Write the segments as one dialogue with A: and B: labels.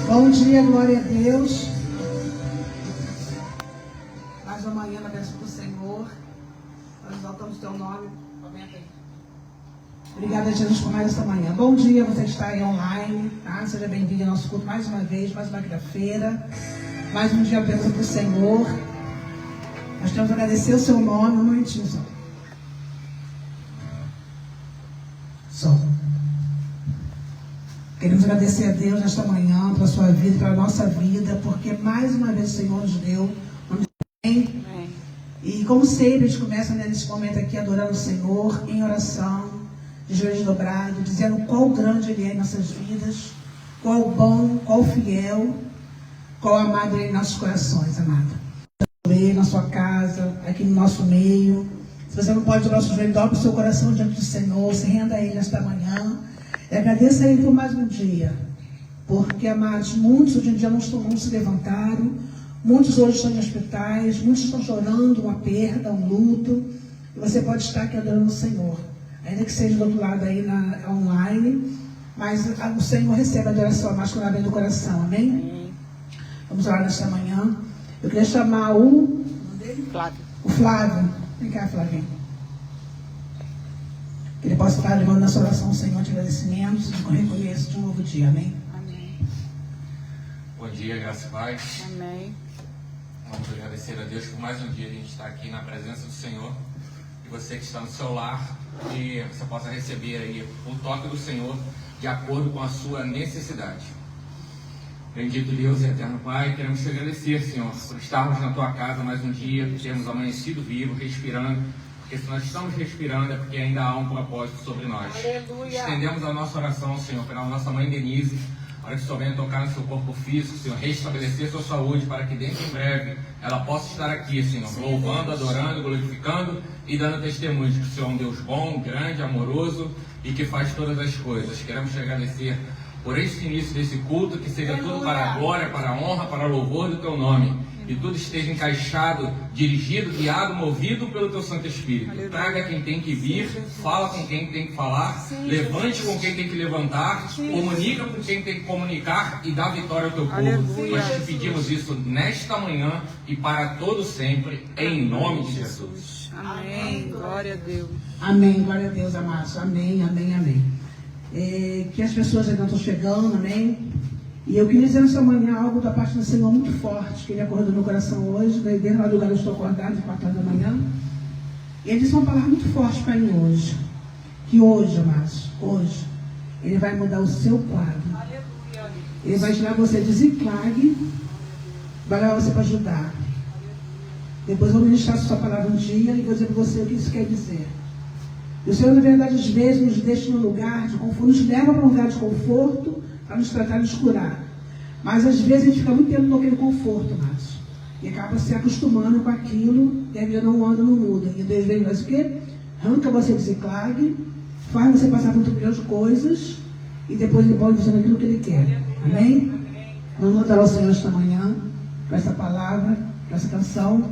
A: Bom dia, glória a Deus. Mais uma manhã na bênção do Senhor. Nós exaltamos o teu nome. Comenta aí. Obrigada, Jesus, por mais essa manhã. Bom dia, você que está aí online. Tá? Seja bem-vindo ao nosso culto mais uma vez, mais uma quinta-feira. Mais um dia na bênção do Senhor. Nós temos que agradecer o seu nome. Um momentinho só. Queremos agradecer a Deus nesta manhã, pela sua vida, pela nossa vida, porque mais uma vez o Senhor nos deu. Amém. E como sempre, a gente começa nesse momento aqui adorando o Senhor, em oração, de joelhos dobrados, dizendo qual grande Ele é em nossas vidas, qual bom, qual fiel, qual amado Ele em nossos corações, amado. Na sua casa, aqui no nosso meio. Se você não pode dobrar o seu joelho, dobre o seu coração diante do Senhor, se renda a Ele nesta manhã. E agradeça a Ele por mais um dia. Porque, amados, muitos hoje em dia não se levantaram. Muitos hoje estão em hospitais. Muitos estão chorando uma perda, um luto. E você pode estar aqui adorando o Senhor. Ainda que seja do outro lado aí online. Mas o Senhor recebe a adoração mais que ela vem do coração. Amém? Vamos orar nesta manhã. Eu queria chamar o Flávio. Vem cá, Flávio. Que ele possa estar levando na sua oração ao Senhor de agradecimentos e de reconhecimento de um novo dia. Amém?
B: Amém.
C: Bom dia, graça e paz.
B: Amém.
C: Vamos agradecer a Deus por mais um dia a gente estar aqui na presença do Senhor. E você que está no seu lar, que você possa receber aí o toque do Senhor de acordo com a sua necessidade. Bendito Deus e eterno Pai, queremos te agradecer, Senhor, por estarmos na tua casa mais um dia, por termos amanhecido vivo, respirando. Porque se nós estamos respirando é porque ainda há um propósito sobre nós.
B: Aleluia.
C: Estendemos a nossa oração, Senhor, pela nossa mãe Denise, para que o Senhor venha tocar no seu corpo físico, Senhor, restabelecer sua saúde, para que dentro em breve ela possa estar aqui, Senhor, louvando, adorando, glorificando e dando testemunho de que o Senhor é um Deus bom, grande, amoroso e que faz todas as coisas. Queremos te agradecer por este início desse culto, que seja tudo para a glória, para a honra, para o louvor do teu nome. E tudo esteja encaixado, dirigido, guiado, movido pelo teu Santo Espírito. Aleluia. Traga quem tem que vir, fala com quem tem que falar, levante com quem tem que levantar, comunica com quem tem que comunicar e dá vitória ao teu povo.
B: Aleluia.
C: Nós te pedimos isso nesta manhã e para todo sempre, em nome de Jesus.
B: Amém. Glória a Deus.
A: Amém, glória a Deus, amados. Amém, amém, amém. Que as pessoas ainda estão chegando, amém. E eu queria dizer nessa manhã algo da parte do Senhor muito forte, que Ele acordou no meu coração hoje, desde o lugar eu estou acordado, de 4 horas da manhã. E Ele disse uma palavra muito forte para mim hoje. Que hoje, amados, hoje, Ele vai mudar o seu quadro. Ele vai tirar você de Ziclag, vai levar você para ajudar. Depois eu vou ministrar a sua palavra um dia e vou dizer para você o que isso quer dizer. E o Senhor, na verdade, às vezes nos deixa num lugar de conforto, nos leva para um lugar de conforto, para nos tratar e nos curar. Mas às vezes a gente fica muito tempo naquele conforto, mas e acaba se acostumando com aquilo, e a vida não anda, não muda. E Deus vem e faz o quê? Arranca você de Ziclag, faz você passar por um trilhão de coisas, e depois Ele pode fazer aquilo que Ele quer. Amém? Vamos adorar o Senhor esta manhã, com essa palavra, com essa canção,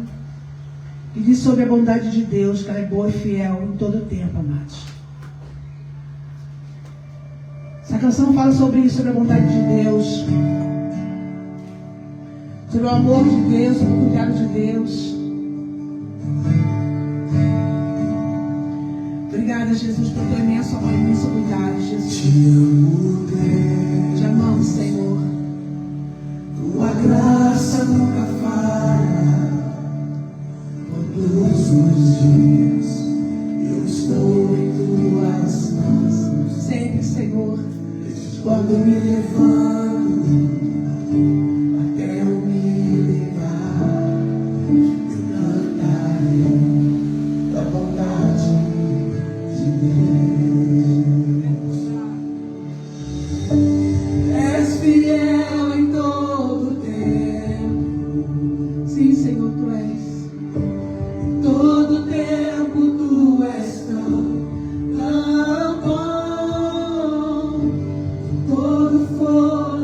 A: que diz sobre a bondade de Deus, que ela é boa e fiel em todo o tempo, amados. Essa canção fala sobre isso, sobre a bondade de Deus, sobre o amor de Deus, sobre o cuidado de Deus. Obrigada, Jesus, por teu imenso amor e imenso cuidado, Jesus.
D: Te amo, Deus.
A: Te amamos, Senhor.
D: Tua graça nunca falha. Todos os dias eu estou em tuas mãos.
A: Sempre, Senhor.
D: Quando me levanto, até eu me levar, eu cantarei da bondade de Deus. És fiel em todo tempo.
A: Sim, Senhor, Tu és.
D: Em todo tempo Tu és tão bom. Todo for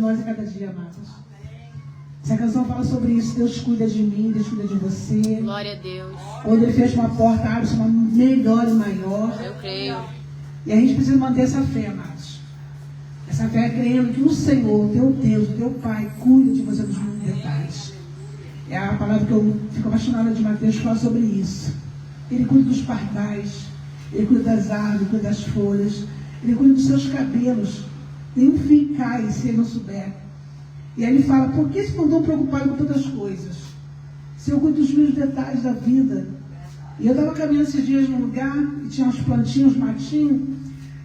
A: nós a cada dia, amados. Essa canção fala sobre isso. Deus cuida de mim, Deus cuida de você.
B: Glória a Deus.
A: Quando Ele fecha uma porta, abre uma melhor e maior.
B: Eu creio.
A: E a gente precisa manter essa fé, amados. Essa fé crendo que o Senhor, teu Deus, o teu Pai, cuida de você dos mínimos detalhes. É a palavra que eu fico apaixonada de Mateus, que fala sobre isso. Ele cuida dos pardais, Ele cuida das árvores, Ele cuida das folhas, Ele cuida dos seus cabelos. Nenhum fio cai se Ele não souber. E aí Ele fala, por que se não estão preocupados com tantas coisas? Se eu cuido dos mínimos detalhes da vida. E eu estava caminhando esses dias num lugar, e tinha uns plantinhos, uns matinhos.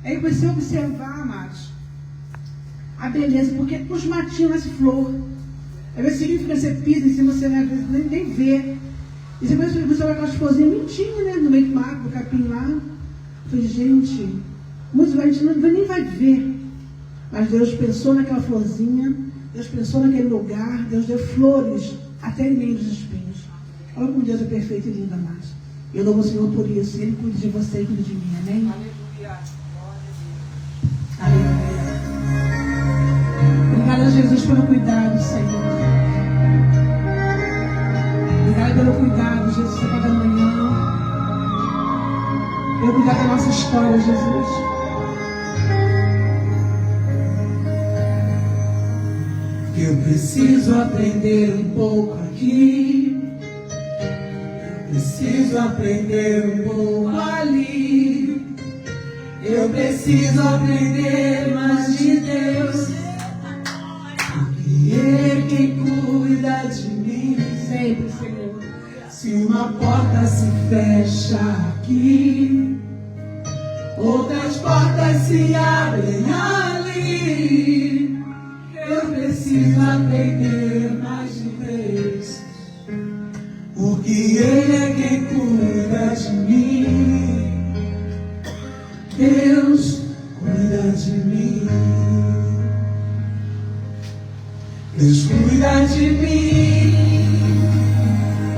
A: Aí eu comecei a observar, amados, a beleza, porque os matinhos nascem flor. Às vezes significa que você pisa em cima, você nem vê. E você começa a olhar aquelas florzinhas mentinhas, né? No meio do mato, do capim lá. Eu falei, gente, muitos a gente nem vai ver. Mas Deus pensou naquela florzinha, Deus pensou naquele lugar, Deus deu flores até em meio dos espinhos. Olha como Deus é perfeito e lindo, amados. Eu louvo o Senhor por isso. Ele cuida de você e cuida de mim, amém?
B: Aleluia.
A: Aleluia. Obrigada, Jesus, pelo cuidado, Senhor. Obrigada pelo cuidado, Jesus, a cada manhã. Pelo cuidado da nossa história, Jesus.
D: Eu preciso aprender um pouco aqui. Eu preciso aprender um pouco ali. Eu preciso aprender mais de Deus. Porque Ele é quem cuida de mim sempre, Senhor. Se uma porta se fecha aqui, outras portas se abrem ali. Eu preciso aprender mais de Deus, porque Ele é quem cuida de mim. Deus cuida de mim. Deus cuida de mim.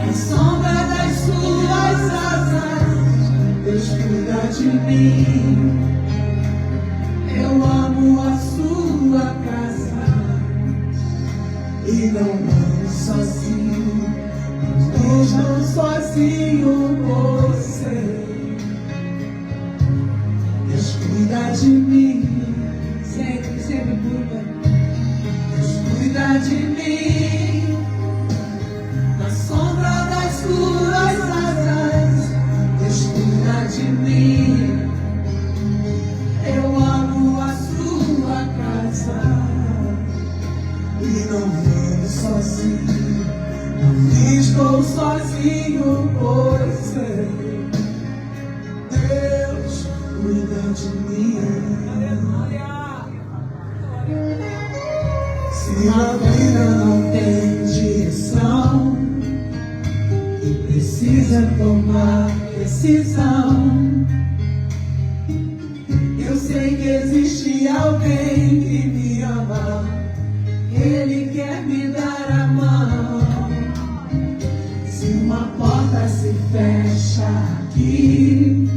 D: Na sombra das suas asas, Deus cuida de mim. Eu amo a sua casa e não ando sozinho. Não estou sozinho por você. Deus cuida de mim,
A: Sempre, sempre cuida.
D: Deus cuida de mim. Na sombra das suas asas, Deus cuida de mim. Eu amo a sua casa e não ando sozinho. Não estou sozinho, pois sei. Deus cuida de mim. Se a vida não tem direção e precisa tomar decisão, eu sei que existe alguém que me ama. Ele quer me dar a mão. Se uma porta se fecha aqui,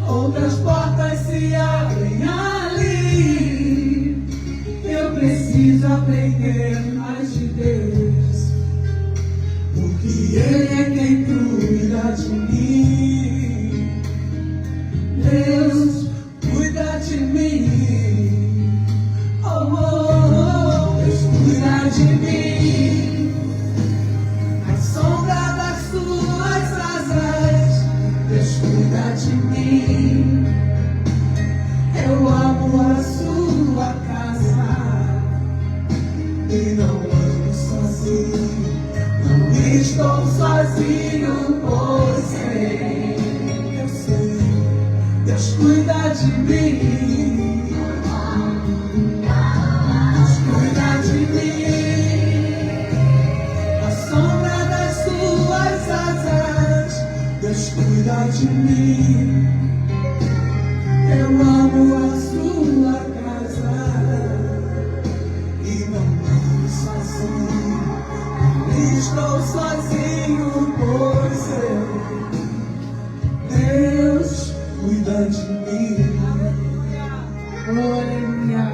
D: outras portas se abrem ali. Eu preciso aprender mais de Deus, porque Ele é quem cuida de mim. Deus cuida de mim. Oh, oh, oh. Deus cuida de mim. Na sombra das suas asas, Deus cuida de mim. Eu amo a sua casa e não ando sozinho. Não estou sozinho, pois sei. Eu sei, Deus cuida de mim. Deus cuida de mim. Na sombra das suas asas, Deus cuida de mim. Eu amo a sua casa e não ando sozinho. Não estou sozinho, pois sei. Deus cuida de mim.
A: Oh, aleluia.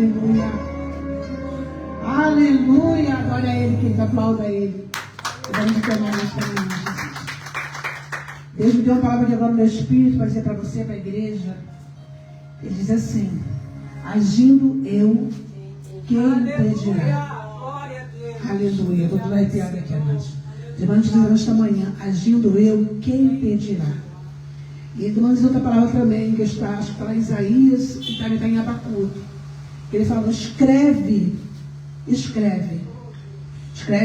A: aleluia. Aleluia. Adora a Ele, querido, aplauda a Ele. Vamos tomar nesta manhã, Jesus. Deus me deu uma palavra de agora no meu espírito para dizer para você, para a igreja. Ele diz assim: agindo eu, quem impedirá? Aleluia. Eu estou toda arrepiada aqui, amados. Deus diz nesta manhã: agindo eu, quem impedirá? E ele manda dizer outra palavra também, que está, acho que está lá em Isaías e também está em Abacuque. Ele fala: escreve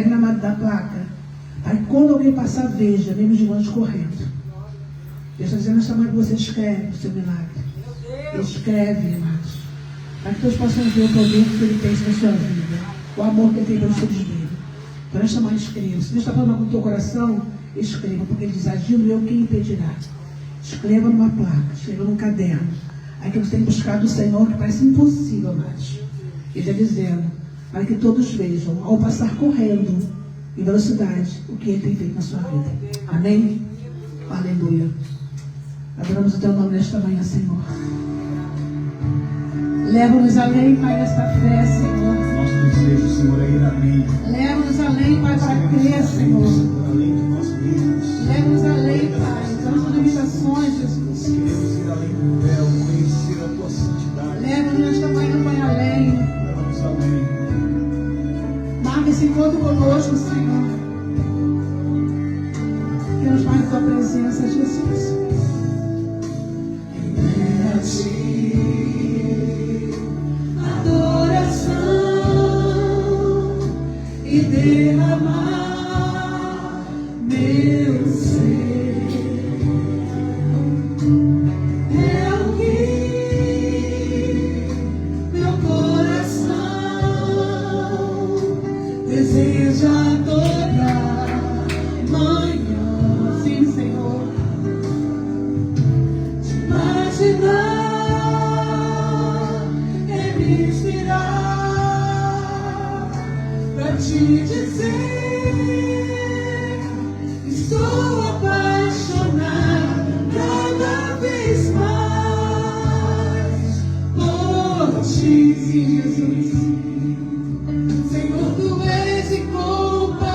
A: na placa. Aí quando alguém passar, veja, mesmo de longe correndo. Deus está dizendo nesta manhã que você escreve o seu milagre. Escreve, amados. Para que todos possam ver o poder que Ele tem na sua vida. O amor que Ele tem pelos filhos dele. Então nesta manhã escreva. Se Deus está falando com o teu coração, escreva. Porque Ele diz: agindo eu, quem impedirá? Escreva numa placa, escreva num caderno. Aí que você tem buscado o Senhor, que parece impossível, amados. Ele está dizendo, para que todos vejam, ao passar correndo, em velocidade, o que Ele tem feito na sua vida. Amém? Aleluia. Adoramos o Teu nome nesta manhã, Senhor. Leva-nos além, Pai, nesta fé, Senhor.
D: Nosso desejo, Senhor, é ir além.
A: Leva-nos além, Pai, para crer, Senhor.
D: Além de nós mesmos.
A: Leva-nos além, Pai. Damos limitações, Jesus.
D: Queremos ir além do véu, conhecer a Tua santidade.
A: Leva-nos nesta manhã, Pai, além.
D: Leva-nos além.
A: Marca esse encontro conosco, Senhor. Queremos mais da Tua presença, Jesus.
D: É a Ti adoração e derramar meu ser. É o que meu coração deseja toda manhã.
A: Sim, Senhor.
D: Te imaginar e me inspirar pra te dizer: estou apaixonado cada vez mais por ti, Jesus. Senhor, Tu és incomparável,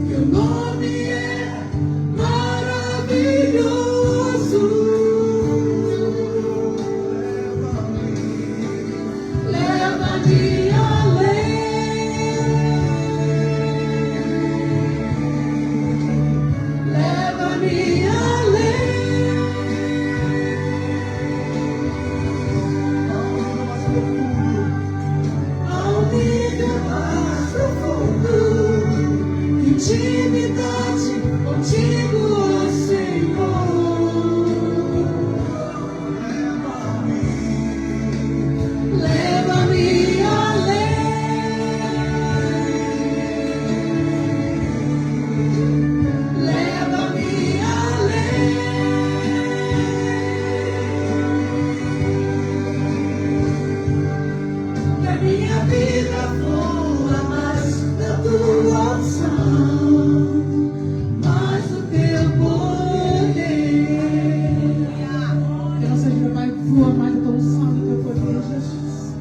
D: Teu nome é maravilhoso. Leva-me além. Leva-me além. Ao nível mais profundo, intimidade contigo, Senhor. Leva-me além. Leva-me além. Que a minha vida flua mais da Tua unção, mais do Teu poder.
A: Que a nossa vida, Pai, flua mais da Tua unção, do Teu poder, Jesus.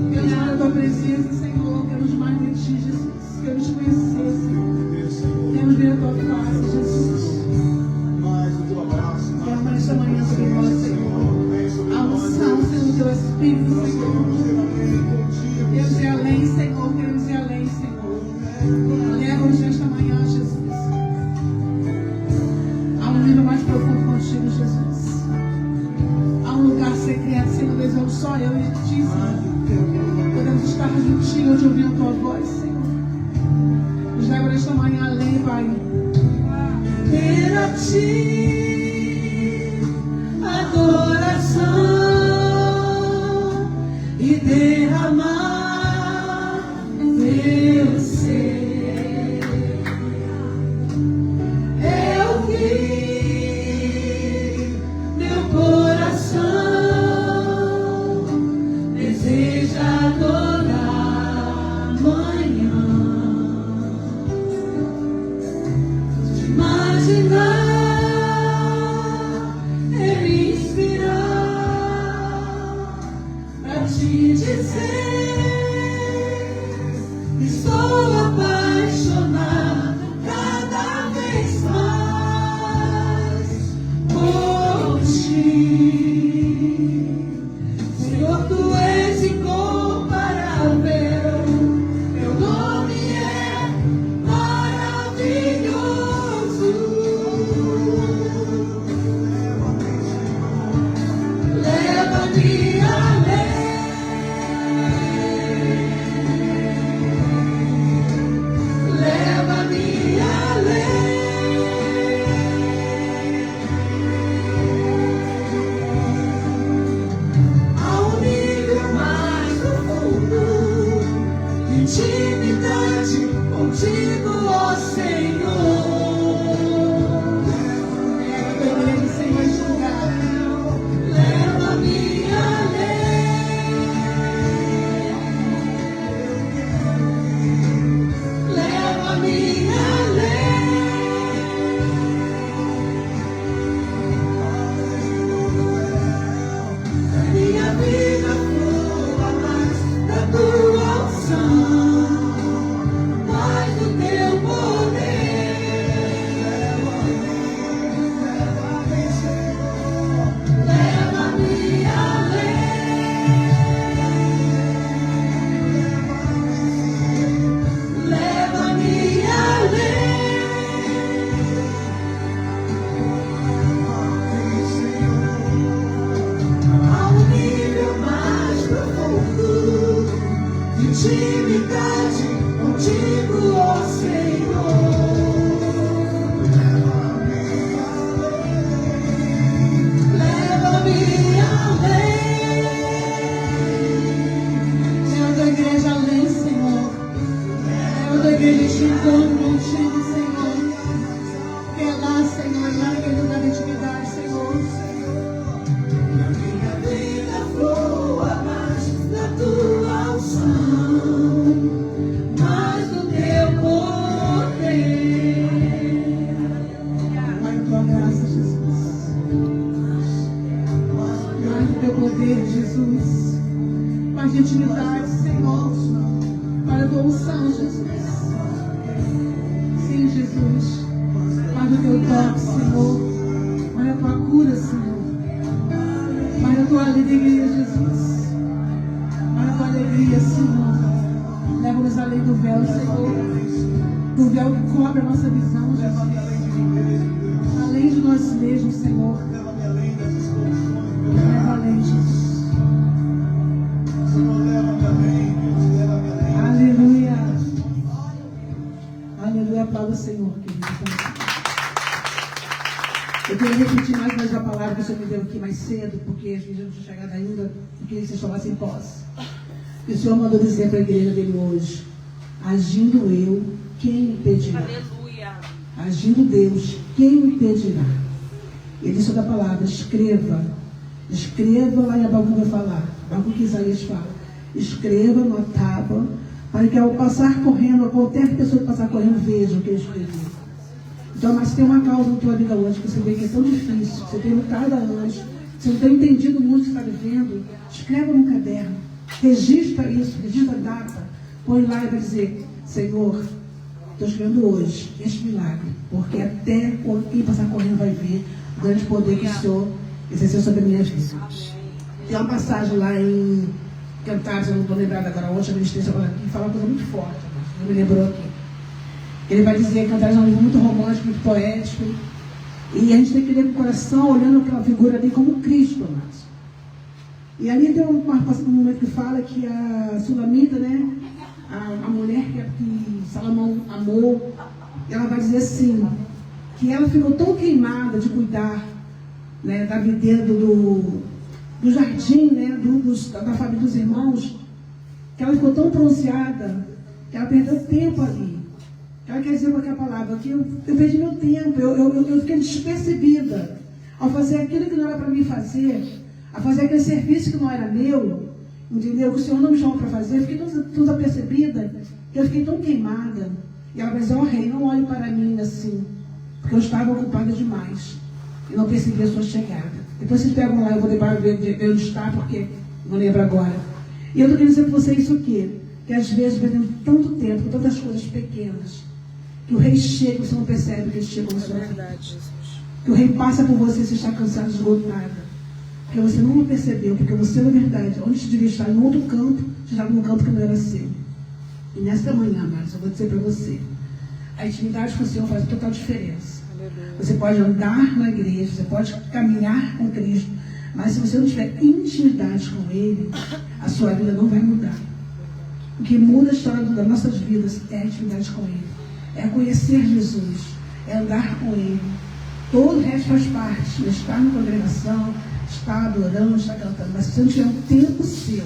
A: Queremos mais da Tua presença, Senhor. Queremos mais de Ti, Jesus. Queremos conhecer, Senhor. Queremos ver a Tua face, Jesus.
D: Mais o Teu abraço,
A: Queremos nesta manhã sobre nós, Senhor. A unção, Senhor, do Teu Espírito, Senhor. Queremos ir além, Senhor. Queremos ir além, Senhor. Leva-nos nesta manhã, Jesus. A um nível mais profundo contigo, Jesus. A um lugar secreto, Senhor. Desejamos só eu e Ti, Senhor. Podemos estar juntinhos, onde ouvir a Tua voz, Senhor. Nos leva nesta manhã além, Pai.
D: ter a Ti adoração e derramar meu ser. É o que meu coração deseja adorar amanhã. De imaginar te dizer, estou apaixonado cada vez mais por ti. Senhor, tu és incomparável, teu nome é maravilhoso. Leva-me intimidade contigo, ó Senhor. Leva-me sem mais julgar. Leva-me além. Leva-me além. Minha vida flua mais da tua unção. Intimidade contigo, ó Senhor. Leva-me além. Senhor da igreja, além, Senhor. Senhor da igreja, te encontro contigo, Senhor. Que é lá, Senhor, lá naquele lugar de intimidade, Senhor. Na minha vida flua mais da tua unção. Jesus, mais de intimidade, Senhor, para a tua unção, Jesus. Sim, Jesus, para o teu toque, Senhor, para a tua cura, Senhor, para a tua alegria, Jesus, para a tua alegria, Senhor. Leva-nos além do véu, Senhor, do véu que cobre a nossa visão, Jesus, além de nós mesmos, Senhor. Leva além, Jesus. Aleluia. Aleluia, aplauda o Senhor, querido. Eu queria repetir mais a palavra que o Senhor me deu aqui mais cedo, porque a gente não tinha chegado ainda, eu queria que vocês tomassem posse. E o Senhor mandou dizer para a igreja dele hoje: agindo eu, quem impedirá?
B: Aleluia.
D: Agindo Deus, quem impedirá? Ele disse da palavra: escreva lá em Abacuque vai falar, Abacuque Isaías fala, escreva numa tábua, para que ao passar correndo, qualquer pessoa que passar correndo veja o que ele escreveu. Então, mas tem uma causa na tua vida hoje, que você vê que é tão difícil, que você tem lutado há anos, você não tem entendido muito o que está vivendo, escreva num caderno, registra isso, registra a data, põe lá e vai dizer: Senhor, estou escrevendo hoje este milagre, porque até quem passar correndo vai ver o grande poder que o Senhor exerceu sobre a minha vida. Tem uma passagem lá em Cantares, eu não estou lembrada agora, ontem a ministração que fala uma coisa muito forte, não me lembrou aqui. Ele vai dizer que Cantares é um livro muito romântico, muito poético, e a gente tem que ler com o coração, olhando aquela figura ali como Cristo, amados. E ali tem um momento que fala que a Sulamita, né, a mulher que Salomão amou, ela vai dizer assim, que ela ficou tão queimada de cuidar, né, da videira do jardim, né, da família dos irmãos, que ela ficou tão pronunciada, que ela perdeu tempo ali. Ela quer dizer com aquela palavra, que eu perdi meu tempo, eu fiquei despercebida ao fazer aquilo que não era para mim fazer, a fazer aquele serviço que não era meu, entendeu? Que o Senhor não me chamou para fazer, eu fiquei tão desapercebida, que eu fiquei tão queimada. E ela vai dizer: ó rei, não olhe para mim assim, porque eu estava ocupada demais e não percebi a sua chegada. Depois vocês pegam lá, eu vou lembrar de onde está, porque não lembro agora.
A: E eu estou querendo dizer para você isso aqui, que às vezes perdendo tanto tempo, com tantas coisas pequenas, que o rei chega e você não percebe que ele chegou na sua vida.
B: Verdade, Jesus.
A: Que o rei passa por você e você está cansado, esgotado. Porque você não percebeu, porque você, na verdade, onde você devia estar em outro campo, você estava num campo que não era seu. E nesta manhã, amados, eu vou dizer para você, a intimidade com o Senhor faz total diferença.
B: Aleluia.
A: Você pode andar na igreja, você pode caminhar com Cristo, mas se você não tiver intimidade com Ele, a sua vida não vai mudar. O que muda a história das nossas vidas é a intimidade com Ele. É conhecer Jesus, é andar com Ele. Todo o resto faz parte, estar na congregação, estar adorando, estar cantando. Mas se você não tiver um tempo seu,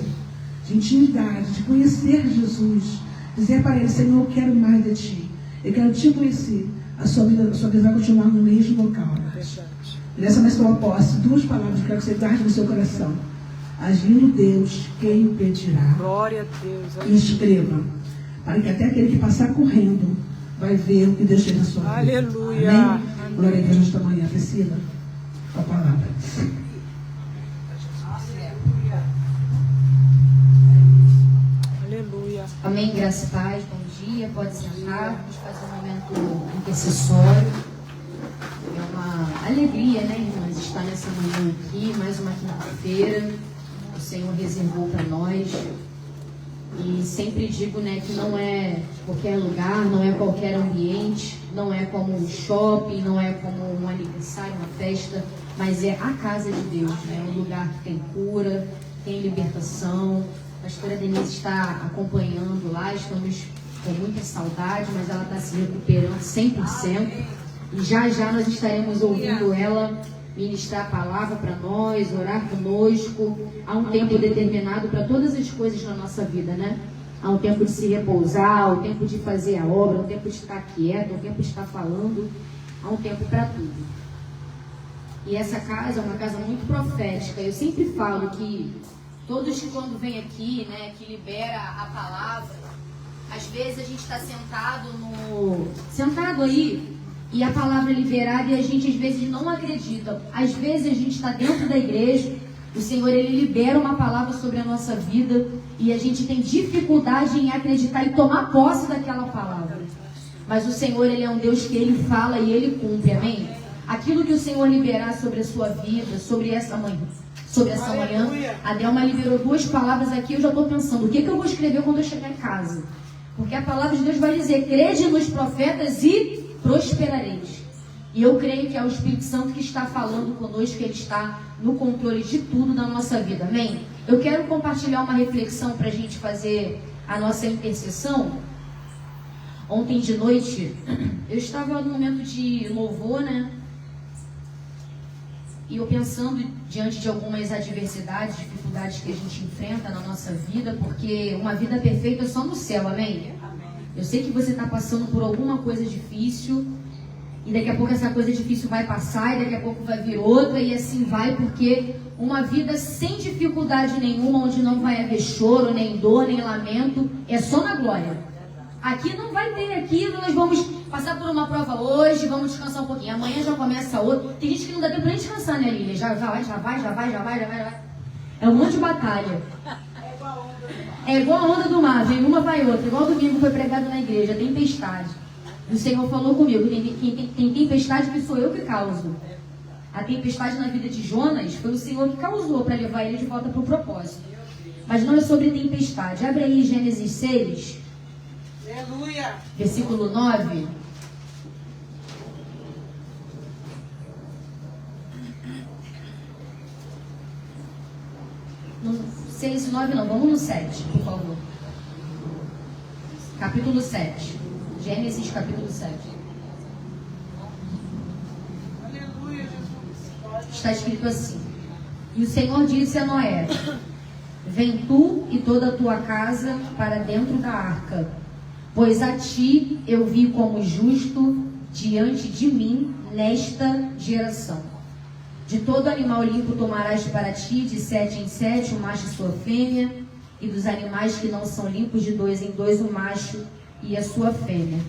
A: de intimidade, de conhecer Jesus, dizer para Ele, Senhor, eu quero mais de Ti, eu quero Te conhecer, a sua vida vai continuar no mesmo local. Nessa mês toma posse, duas palavras que eu quero que você guarde no seu coração. Agindo Deus, quem impedirá?
B: Glória a Deus.
A: E escreva, para que até aquele que passar correndo vai ver o que Deus fez na sua vida.
B: Aleluia.
A: Amém? Glória a Deus nesta manhã. Priscila, com a palavra.
B: Aleluia.
E: Amém, graça e paz, bom dia, pode sentar, vamos fazer um momento intercessório. É uma alegria, né, irmãs, estar nessa manhã aqui, mais uma quinta-feira, o Senhor reservou para nós. E sempre digo, né, que não é qualquer lugar, não é qualquer ambiente, não é como um shopping, não é como um aniversário, uma festa, mas é a casa de Deus, né, um lugar que tem cura, tem libertação. A pastora Denise está acompanhando lá, estamos com muita saudade, mas ela está se recuperando 100%. E já já nós estaremos ouvindo ela ministrar a palavra para nós, orar conosco. Há um tempo determinado para todas as coisas na nossa vida, né? Há um tempo de se repousar, há um tempo de fazer a obra, há um tempo de estar quieto, há um tempo de estar falando, há um tempo para tudo. E essa casa é uma casa muito profética. Eu sempre falo que todos quando vêm aqui, né, que libera a palavra, às vezes a gente está sentado aí, e a palavra é liberada e a gente às vezes não acredita. Às vezes a gente está dentro da igreja, o Senhor ele libera uma palavra sobre a nossa vida e a gente tem dificuldade em acreditar e tomar posse daquela palavra. Mas o Senhor ele é um Deus que ele fala e ele cumpre, amém? Aquilo que o Senhor liberar sobre a sua vida, sobre essa manhã, a Delma liberou duas palavras aqui, eu já estou pensando, o que eu vou escrever quando eu chegar em casa? Porque a palavra de Deus vai dizer, crede nos profetas e prosperareis. E eu creio que é o Espírito Santo que está falando conosco, que ele está no controle de tudo na nossa vida, amém? Eu quero compartilhar uma reflexão para a gente fazer a nossa intercessão. Ontem de noite, eu estava no momento de louvor, né? E eu pensando diante de algumas adversidades, dificuldades que a gente enfrenta na nossa vida, porque uma vida perfeita é só no céu, amém? Eu sei que você está passando por alguma coisa difícil, e daqui a pouco essa coisa difícil vai passar, e daqui a pouco vai vir outra, e assim vai, porque uma vida sem dificuldade nenhuma, onde não vai haver choro, nem dor, nem lamento, é só na glória. Aqui não vai ter aquilo, nós vamos passar por uma prova hoje, vamos descansar um pouquinho, amanhã já começa outra. Tem gente que não dá tempo nem descansar, né, Lília? Já vai. É um monte de batalha. É igual a onda do mar, vem uma, vai outra. Igual domingo foi pregado na igreja, tempestade. O Senhor falou comigo, tem tempestade que sou eu que causo. A tempestade na vida de Jonas foi o Senhor que causou para levar ele de volta para o propósito. Mas não é sobre tempestade. Abre aí Gênesis 6,
B: Aleluia.
E: versículo 9. No 6 e 9 não, vamos no 7, por favor. Capítulo 7. Gênesis capítulo 7.
B: Aleluia, Jesus.
E: Está escrito assim: E o Senhor disse a Noé: Vem tu e toda a tua casa para dentro da arca, pois a ti eu vi como justo diante de mim nesta geração. De todo animal limpo tomarás para ti, de 7 em 7, o macho e sua fêmea, e dos animais que não são limpos, de 2 em 2, o macho e a sua fêmea.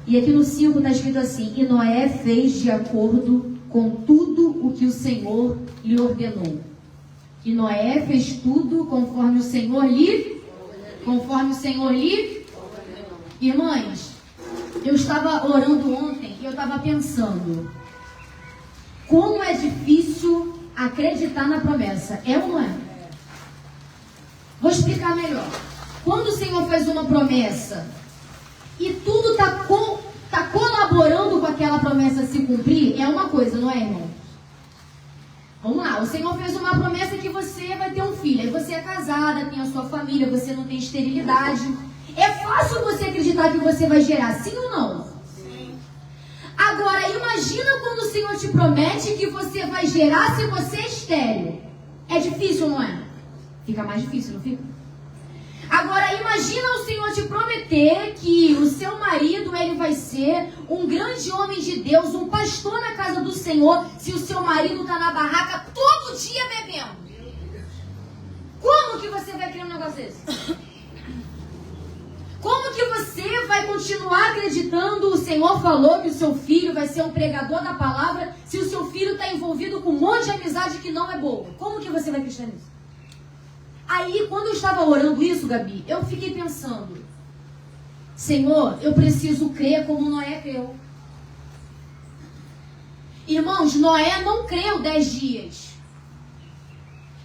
E: E aqui no 5 está escrito assim: E Noé fez de acordo com tudo o que o Senhor lhe ordenou. que Noé fez tudo conforme o Senhor lhe Irmãs, eu estava orando ontem e eu estava pensando, como é difícil acreditar na promessa. É ou não é? Vou explicar melhor. Quando o Senhor faz uma promessa e tudo está colaborando com aquela promessa se cumprir, é uma coisa, não é, irmão? Vamos lá, o Senhor fez uma promessa que você vai ter um filho. Aí você é casada, tem a sua família, você não tem esterilidade. É fácil você acreditar que você vai gerar, sim ou não? Sim. Agora, imagina quando o Senhor te promete que você vai gerar se você é estéril. É difícil, não é? Fica mais difícil, não fica? Agora, imagina o Senhor te prometer que o seu marido, ele vai ser um grande homem de Deus, um pastor na casa do Senhor, se o seu marido está na barraca todo dia bebendo. Como que você vai criar um negócio desse? Como que você vai continuar acreditando? O Senhor falou que o seu filho vai ser um pregador da palavra, se o seu filho está envolvido com um monte de amizade que não é boa. Como que você vai acreditar nisso? Aí, quando eu estava orando isso, Gabi, eu fiquei pensando, Senhor, eu preciso crer como Noé creu. Irmãos, Noé não creu 10 dias.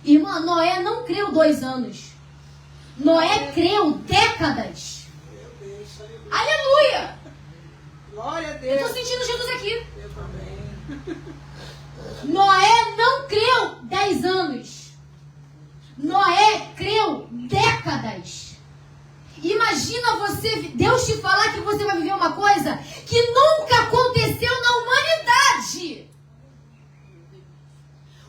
E: Irmã, Noé não creu 2 anos. Noé creu décadas. Aleluia!
B: Glória a
E: Eu
B: Deus.
E: estou sentindo Jesus aqui.
B: Eu também.
E: Noé não creu 10 anos. Noé creu décadas. Imagina você, Deus te falar que você vai viver uma coisa que nunca aconteceu na humanidade.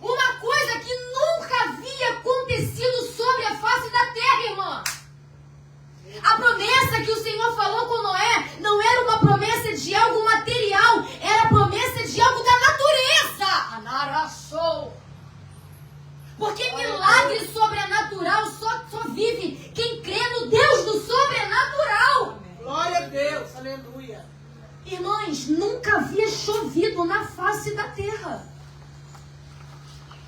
E: Uma coisa que nunca havia acontecido sobre a face da terra, irmã. A promessa que o Senhor falou com Noé não era uma promessa de algo material, era a promessa de algo da natureza. Anaraçou. Porque milagre sobrenatural só vive quem crê no Deus do sobrenatural.
B: Glória a Deus. Aleluia.
E: Irmãs, nunca havia chovido na face da terra.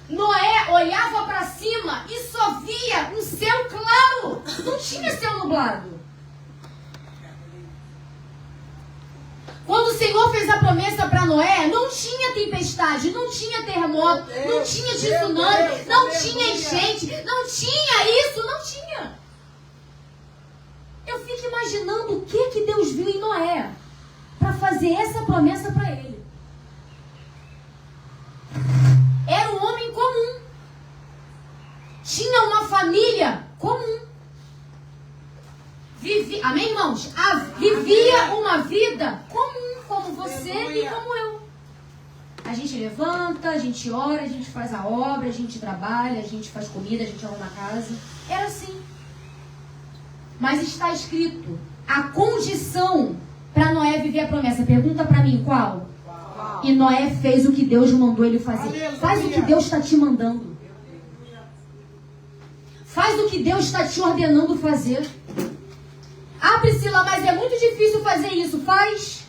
E: Noé olhava para cima e só via um céu claro. Não tinha céu nublado. Quando o Senhor fez a promessa para Noé, não tinha tempestade, não tinha terremoto, não tinha tsunami, não tinha enchente, não tinha isso, não tinha. Eu fico imaginando o que Deus viu em Noé para fazer essa promessa para ele. Era um homem comum. Tinha uma família comum. Amém, irmãos? Vivia uma vida comum, como você e como eu. A gente levanta, a gente ora, a gente faz a obra, a gente trabalha, a gente faz comida, a gente arruma a casa. Era assim. Mas está escrito a condição para Noé viver a promessa. Pergunta para mim qual? E Noé fez o que Deus mandou ele fazer.
B: Aleluia.
E: Faz o que Deus está te mandando. Faz o que Deus está te ordenando fazer. Ah, Priscila, mas é muito difícil fazer isso. Faz.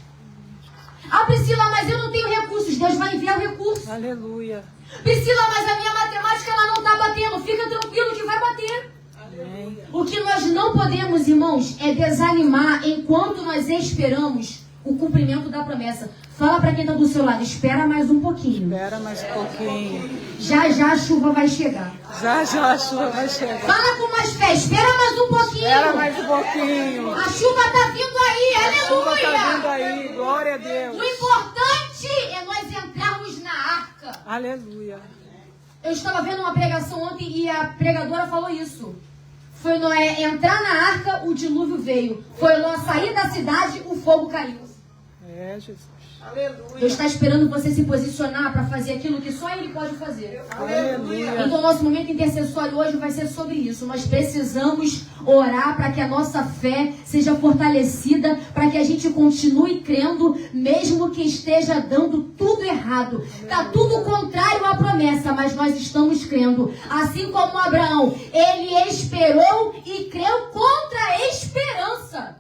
E: Ah, Priscila, mas eu não tenho recursos. Deus vai enviar o recurso.
B: Aleluia.
E: Priscila, mas a minha matemática ela não está batendo. Fica tranquilo que vai bater.
B: Amém.
E: O que nós não podemos, irmãos, é desanimar enquanto nós esperamos o cumprimento da promessa. Fala para quem está do seu lado, espera mais um pouquinho.
B: Espera mais um pouquinho.
E: Já a chuva vai chegar.
B: Já a chuva vai chegar.
E: Fala com mais fé, espera mais um pouquinho.
B: Espera mais um pouquinho.
E: A chuva está vindo aí,
B: A chuva está vindo
E: aleluia.
B: aí. Glória a Deus.
E: O importante é nós entrarmos na arca.
B: Aleluia.
E: Eu estava vendo uma pregação ontem e a pregadora falou isso. Foi Noé entrar na arca, o dilúvio veio. Foi Ló sair da cidade, o fogo caiu.
B: É, Jesus.
E: Deus
B: Aleluia.
E: está esperando você se posicionar para fazer aquilo que só Ele pode fazer.
B: Aleluia.
E: Então, nosso momento intercessório hoje vai ser sobre isso. Nós precisamos orar para que a nossa fé seja fortalecida, para que a gente continue crendo, mesmo que esteja dando tudo errado. Está tudo contrário à promessa, mas nós estamos crendo. Assim como Abraão, ele esperou e creu contra a esperança.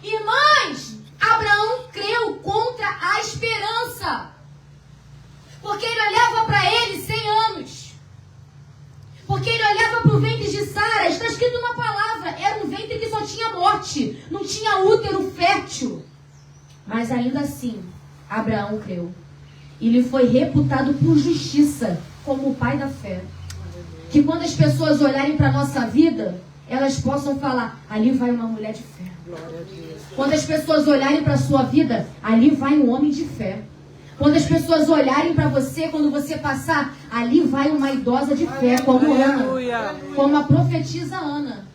E: Irmãs, Abraão creu contra a esperança. Porque ele olhava para ele 100 anos. Porque ele olhava para o ventre de Sara. Está escrito na palavra. Era um ventre que só tinha morte. Não tinha útero fértil. Mas ainda assim, Abraão creu. E lhe foi reputado por justiça como o pai da fé. Que quando as pessoas olharem para a nossa vida, elas possam falar, ali vai uma mulher de fé. Quando as pessoas olharem para a sua vida, ali vai um homem de fé. Quando as pessoas olharem para você, quando você passar, ali vai uma idosa de fé, como Ana, como a profetisa Ana.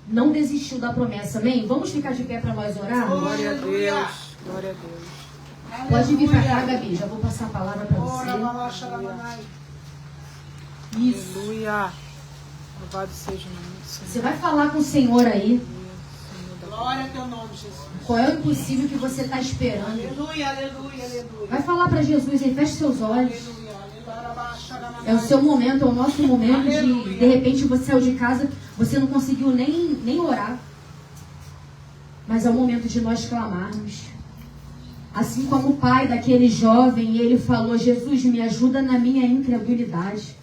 E: Não desistiu da promessa, amém? Vamos ficar de pé para nós orar?
B: Glória a Deus. Glória a Deus.
E: Pode vir para cá, Gabi. Já vou passar a palavra para você. Isso.
B: Aleluia. Louvado seja o nome do Senhor.
E: Você vai falar com o Senhor aí.
A: Glória a teu nome, Jesus.
E: Qual é o impossível que você está esperando?
A: Aleluia, aleluia, aleluia.
E: Vai falar para Jesus aí. Feche seus olhos. É o seu momento, é o nosso momento de repente, você saiu de casa, você não conseguiu nem orar. Mas é o momento de nós clamarmos. Assim como o pai daquele jovem, ele falou, Jesus, me ajuda na minha incredulidade.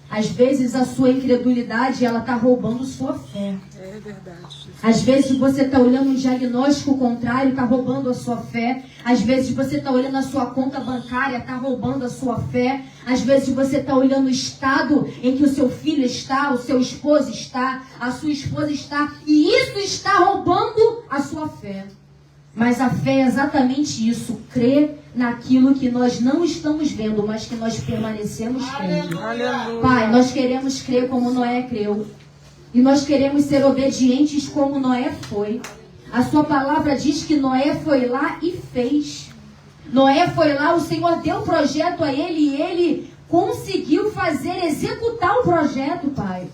E: Às vezes a sua incredulidade, ela está roubando sua fé.
B: É verdade.
E: Às vezes você está olhando um diagnóstico contrário, está roubando a sua fé. Às vezes você está olhando a sua conta bancária, está roubando a sua fé. Às vezes você está olhando o estado em que o seu filho está, o seu esposo está, a sua esposa está. E isso está roubando a sua fé. Mas a fé é exatamente isso, crer naquilo que nós não estamos vendo, mas que nós permanecemos crendo.
B: Aleluia.
E: Pai, nós queremos crer como Noé creu. E nós queremos ser obedientes como Noé foi. A sua palavra diz que Noé foi lá e fez. Noé foi lá, o Senhor deu o projeto a ele e ele conseguiu fazer, executar o projeto, Pai.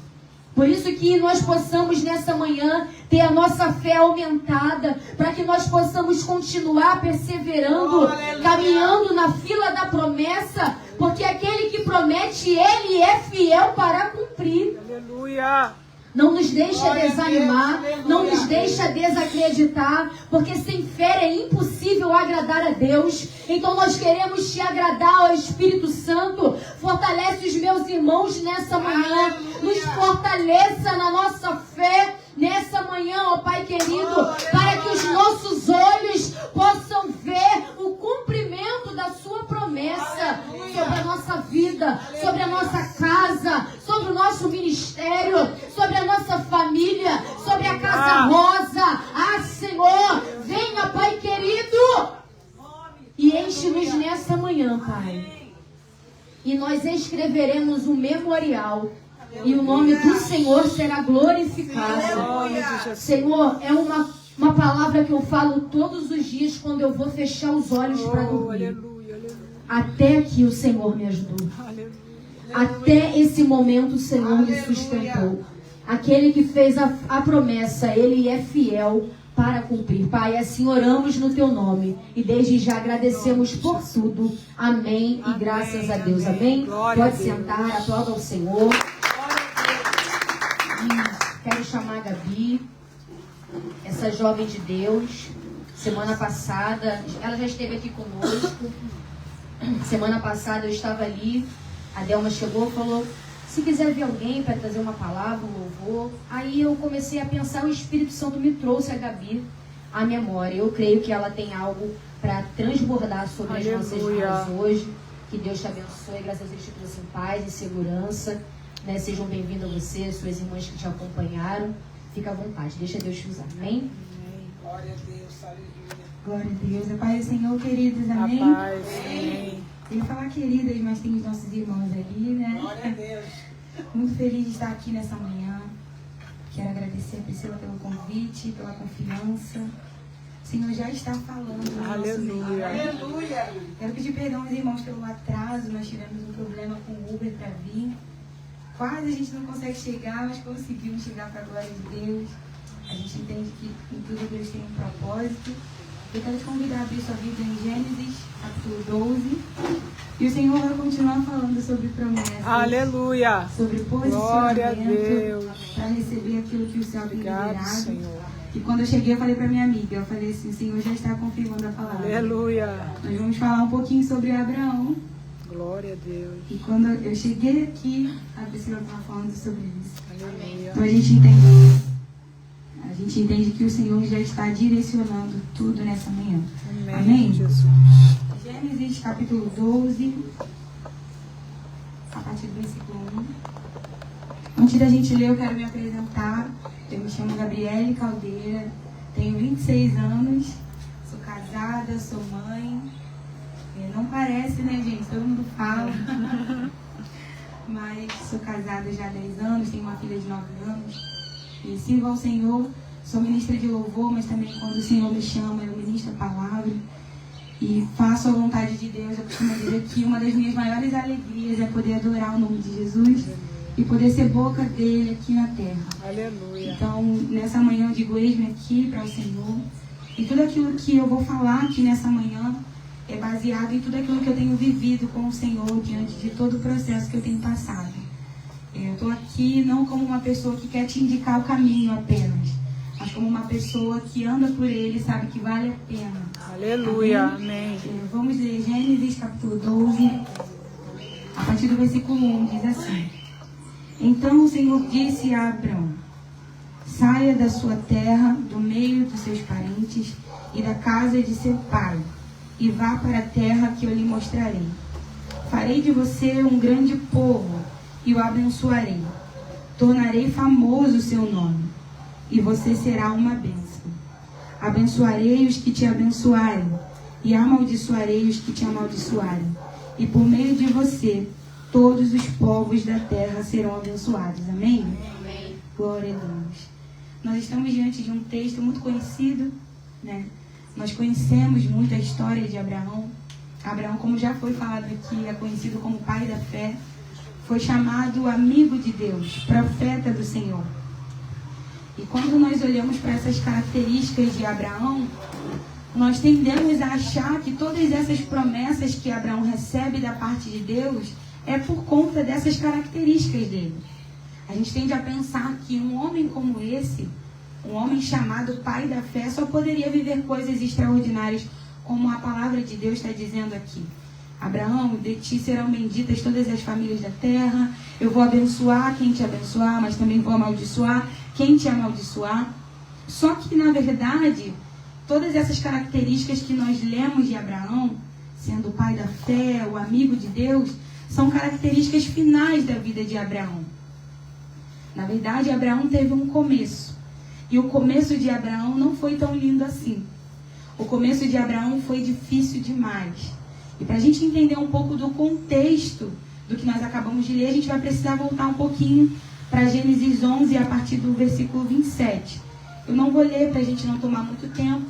E: Por isso que nós possamos nessa manhã ter a nossa fé aumentada, para que nós possamos continuar perseverando, caminhando na fila da promessa, porque aquele que promete, ele é fiel para cumprir.
B: Aleluia.
E: Não nos deixa desanimar, não nos deixa desacreditar, porque sem fé é impossível agradar a Deus. Então nós queremos te agradar, ó Espírito Santo. Fortalece os meus irmãos nessa manhã, nos fortaleça na nossa fé nessa manhã, ó Pai querido, para que os nossos olhos possam ver o cumprimento da sua promessa sobre a nossa vida, sobre a nossa casa, sobre o nosso ministério, sobre a nossa família, sobre a Casa Rosa. Ah, Senhor, venha, Pai querido, e enche-nos nessa manhã, Pai. E nós escreveremos um memorial, e o nome do Senhor será glorificado. Senhor, é uma palavra que eu falo todos os dias quando eu vou fechar os olhos para dormir. Até aqui o Senhor me ajudou. Até esse momento o Senhor me sustentou. Aquele que fez a promessa, Ele é fiel para cumprir. Pai, assim oramos no Teu nome. E desde já agradecemos por tudo. Amém. E graças a Deus. Amém. Pode sentar, aplauda ao Senhor. Quero chamar a Gabi, essa jovem de Deus. Semana passada, ela já esteve aqui conosco. Semana passada eu estava ali, a Delma chegou e falou, se quiser ver alguém para trazer uma palavra, um louvor. Aí eu comecei a pensar, o Espírito Santo me trouxe a Gabi à memória. Eu creio que ela tem algo para transbordar sobre as nossas vidas hoje. Que Deus te abençoe, graças a Deus te trouxe em paz e segurança. Né? Sejam bem-vindos a você, suas irmãs que te acompanharam. Fica à vontade, deixa Deus te usar. Amém?
A: Glória a Deus, aleluia.
F: Glória a Deus. A paz do Senhor, queridos. Amém?
B: A paz. Amém.
F: Eu ia falar queridas, mas tem os nossos irmãos ali, né?
A: Glória a Deus.
F: Muito feliz de estar aqui nessa manhã. Quero agradecer a Priscila pelo convite, pela confiança. O Senhor já está falando no nosso meio.
A: Aleluia.
F: Quero pedir perdão aos irmãos pelo atraso. Nós tivemos um problema com o Uber para vir. Quase a gente não consegue chegar, mas conseguimos chegar para a glória de Deus. A gente entende que em tudo Deus tem um propósito. Eu quero te convidar a abrir sua Bíblia em Gênesis, capítulo 12. E o Senhor vai continuar falando sobre promessas.
B: Aleluia.
F: Sobre
B: Glória a
F: posicionamento.
B: Deus.
F: Para receber aquilo que o céu tem
B: Obrigado,
F: liberado.
B: Senhor.
F: E quando eu cheguei, eu falei para minha amiga, eu falei assim, o Senhor já está confirmando a palavra.
B: Aleluia.
F: Nós vamos falar um pouquinho sobre Abraão.
B: Glória a Deus.
F: E quando eu cheguei aqui, a Priscila estava falando sobre isso.
B: Aleluia.
F: Então a gente entende que o Senhor já está direcionando tudo nessa manhã. Amém?
B: Jesus.
F: Gênesis capítulo 12, a partir do versículo 1. Antes da gente ler, eu quero me apresentar. Eu me chamo Gabriele Caldeira, tenho 26 anos, sou casada, sou mãe. Não parece, né, gente? Todo mundo fala. Mas sou casada já há 10 anos, tenho uma filha de 9 anos. E sirvo ao Senhor, sou ministra de louvor, mas também quando o Senhor me chama, eu ministro a palavra. E faço a vontade de Deus. Eu costumo dizer que uma das minhas maiores alegrias é poder adorar o nome de Jesus e poder ser boca dele aqui na terra.
B: Aleluia.
F: Então, nessa manhã eu digo, eis-me aqui para o Senhor. E tudo aquilo que eu vou falar aqui nessa manhã é baseado em tudo aquilo que eu tenho vivido com o Senhor diante de todo o processo que eu tenho passado. Eu estou aqui não como uma pessoa que quer te indicar o caminho apenas, mas como uma pessoa que anda por ele e sabe que vale a pena.
B: Aleluia. Amém.
F: Vamos ler Gênesis capítulo 12, a partir do versículo 1, diz assim: Então o Senhor disse a Abrão: Saia da sua terra, do meio dos seus parentes e da casa de seu pai, e vá para a terra que eu lhe mostrarei. Farei de você um grande povo e o abençoarei. Tornarei famoso o seu nome, e você será uma bênção. Abençoarei os que te abençoarem, e amaldiçoarei os que te amaldiçoarem. E por meio de você, todos os povos da terra serão abençoados. Amém?
E: Amém.
F: Glória a Deus. Nós estamos diante de um texto muito conhecido, né? Nós conhecemos muito a história de Abraão. Abraão, como já foi falado aqui, é conhecido como pai da fé. Foi chamado amigo de Deus, profeta do Senhor. E quando nós olhamos para essas características de Abraão, nós tendemos a achar que todas essas promessas que Abraão recebe da parte de Deus é por conta dessas características dele. A gente tende a pensar que um homem como esse, um homem chamado pai da fé, só poderia viver coisas extraordinárias, como a palavra de Deus está dizendo aqui. Abraão, de ti serão benditas todas as famílias da terra. Eu vou abençoar quem te abençoar, mas também vou amaldiçoar quem te amaldiçoar. Só que, na verdade, todas essas características que nós lemos de Abraão, sendo o pai da fé, o amigo de Deus, são características finais da vida de Abraão. Na verdade, Abraão teve um começo. E o começo de Abraão não foi tão lindo assim. O começo de Abraão foi difícil demais. E para a gente entender um pouco do contexto do que nós acabamos de ler, a gente vai precisar voltar um pouquinho para Gênesis 11, a partir do versículo 27. Eu não vou ler para a gente não tomar muito tempo,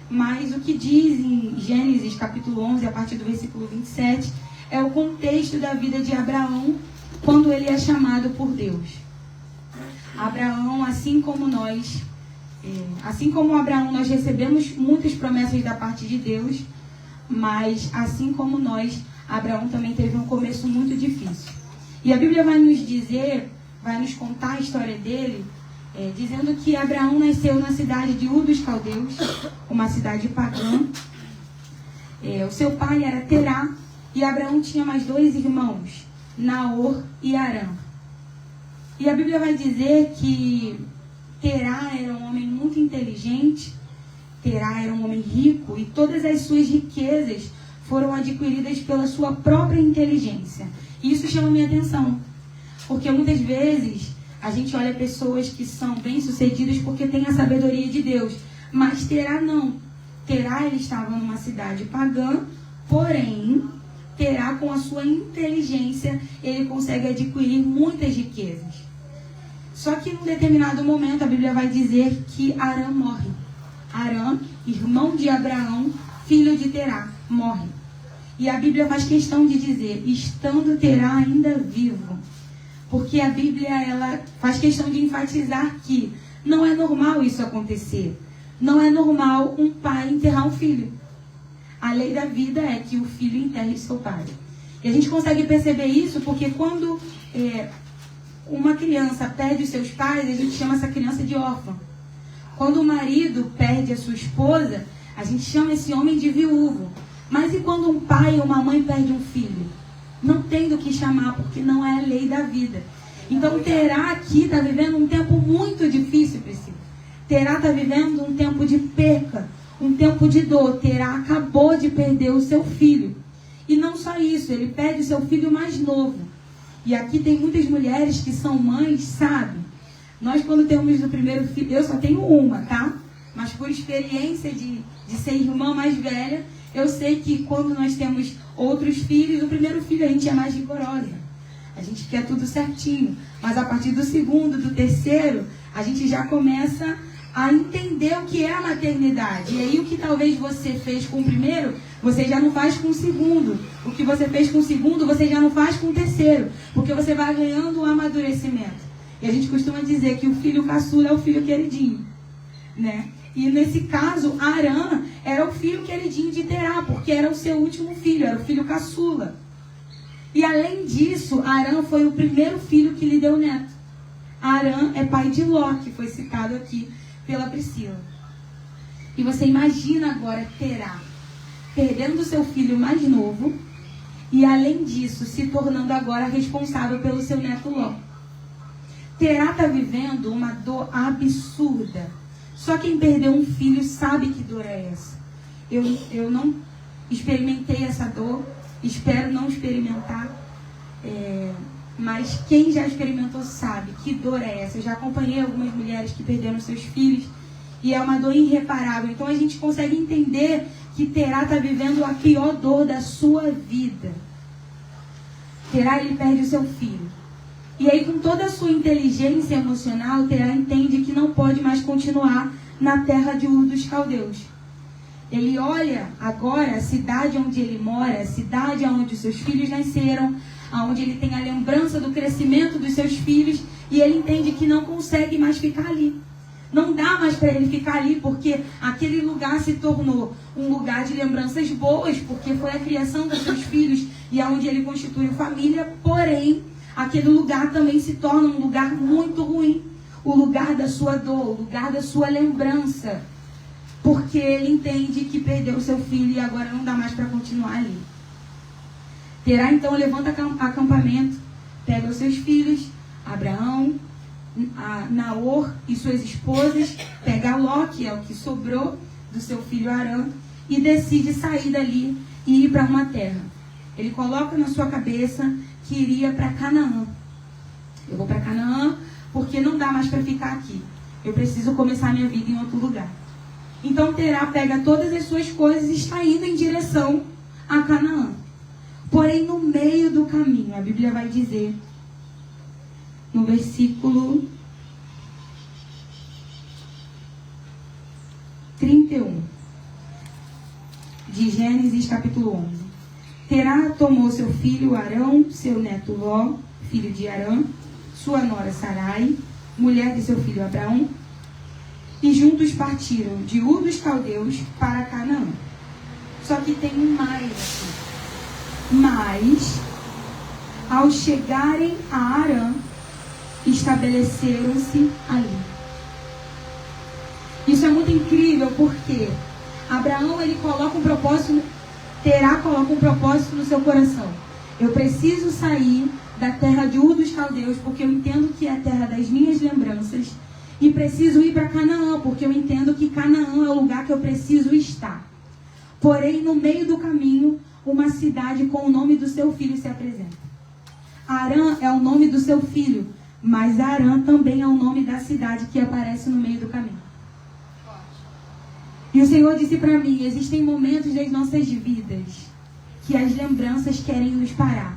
F: mas o que diz em Gênesis capítulo 11, a partir do versículo 27, é o contexto da vida de Abraão quando ele é chamado por Deus. Abraão, assim como Abraão, nós recebemos muitas promessas da parte de Deus, mas assim como nós, Abraão também teve um começo muito difícil. E a Bíblia vai nos dizer, vai nos contar a história dele, dizendo que Abraão nasceu na cidade de Ur dos Caldeus, uma cidade pagã. O seu pai era Terá, e Abraão tinha mais 2 irmãos, Naor e Arã. E a Bíblia vai dizer que Terá era um homem muito inteligente, Terá era um homem rico, e todas as suas riquezas foram adquiridas pela sua própria inteligência. E isso chama minha atenção, porque muitas vezes a gente olha pessoas que são bem-sucedidas porque têm a sabedoria de Deus, mas Terá não. Terá, ele estava numa cidade pagã, porém, Terá, com a sua inteligência, ele consegue adquirir muitas riquezas. Só que em um determinado momento a Bíblia vai dizer que Arã morre. Arã, irmão de Abraão, filho de Terá, morre. E a Bíblia faz questão de dizer, estando Terá ainda vivo. Porque a Bíblia, ela faz questão de enfatizar que não é normal isso acontecer. Não é normal um pai enterrar um filho. A lei da vida é que o filho enterre seu pai. E a gente consegue perceber isso porque quando uma criança perde os seus pais, a gente chama essa criança de órfã. Quando o marido perde a sua esposa, a gente chama esse homem de viúvo. Mas e quando um pai ou uma mãe perde um filho? Não tem do que chamar, porque não é a lei da vida. Então Terá aqui está vivendo um tempo muito difícil, Priscila. Terá está vivendo um tempo de perca, um tempo de dor. Terá acabou de perder o seu filho. E não só isso, ele perde o seu filho mais novo. E aqui tem muitas mulheres que são mães, sabe? Nós quando temos o primeiro filho, eu só tenho uma, tá? Mas por experiência de ser irmã mais velha, eu sei que quando nós temos outros filhos, o primeiro filho a gente é mais rigorosa. A gente quer tudo certinho. Mas a partir do segundo, do terceiro, a gente já começa a entender o que é a maternidade. E aí o que talvez você fez com o primeiro, você já não faz com o segundo. O que você fez com o segundo, você já não faz com o terceiro. Porque você vai ganhando o amadurecimento. E a gente costuma dizer que o filho caçula é o filho queridinho, né? E nesse caso, Arã era o filho queridinho de Terá, porque era o seu último filho, era o filho caçula. E além disso, Arã foi o primeiro filho que lhe deu neto. Arã é pai de Ló, que foi citado aqui pela Priscila. E você imagina agora Terá perdendo seu filho mais novo e além disso se tornando agora responsável pelo seu neto Ló. Terá está vivendo uma dor absurda. Só quem perdeu um filho sabe que dor é essa. Eu não experimentei essa dor, espero não experimentar, mas quem já experimentou sabe que dor é essa. Eu já acompanhei algumas mulheres que perderam seus filhos e é uma dor irreparável. Então a gente consegue entender que Terá está vivendo a pior dor da sua vida. Terá, ele perde o seu filho. E aí, com toda a sua inteligência emocional, Terá entende que não pode mais continuar na terra de Ur dos Caldeus. Ele olha agora a cidade onde ele mora, a cidade onde os seus filhos nasceram, onde ele tem a lembrança do crescimento dos seus filhos, e ele entende que não consegue mais ficar ali. Não dá mais para ele ficar ali, porque aquele lugar se tornou um lugar de lembranças boas, porque foi a criação dos seus filhos e aonde ele constituiu família, porém, aquele lugar também se torna um lugar muito ruim. O lugar da sua dor, o lugar da sua lembrança. Porque ele entende que perdeu o seu filho e agora não dá mais para continuar ali. Terá então levanta acampamento, pega os seus filhos, Abraão, Naor e suas esposas, pega Ló, que é o que sobrou do seu filho Arã, e decide sair dali e ir para uma terra. Ele coloca na sua cabeça que iria para Canaã. Eu vou para Canaã porque não dá mais para ficar aqui. Eu preciso começar minha vida em outro lugar. Então Terá pega todas as suas coisas e está indo em direção a Canaã. Porém, no meio do caminho, a Bíblia vai dizer, no versículo 31 de Gênesis capítulo 11. Terá tomou seu filho Arão, seu neto Ló, filho de Arã, sua nora Sarai, mulher de seu filho Abraão, e juntos partiram de Ur dos Caldeus para Canaã. Só que tem um mais aqui. Mas, ao chegarem a Arã, estabeleceram-se ali. Isso é muito incrível porque Abraão, ele coloca um propósito, Terá coloca um propósito no seu coração. Eu preciso sair da terra de Ur dos Caldeus, porque eu entendo que é a terra das minhas lembranças, e preciso ir para Canaã, porque eu entendo que Canaã é o lugar que eu preciso estar. Porém, no meio do caminho, uma cidade com o nome do seu filho se apresenta. Arã é o nome do seu filho, mas Arã também é o nome da cidade que aparece no meio do caminho. E o Senhor disse para mim, existem momentos das nossas vidas que as lembranças querem nos parar.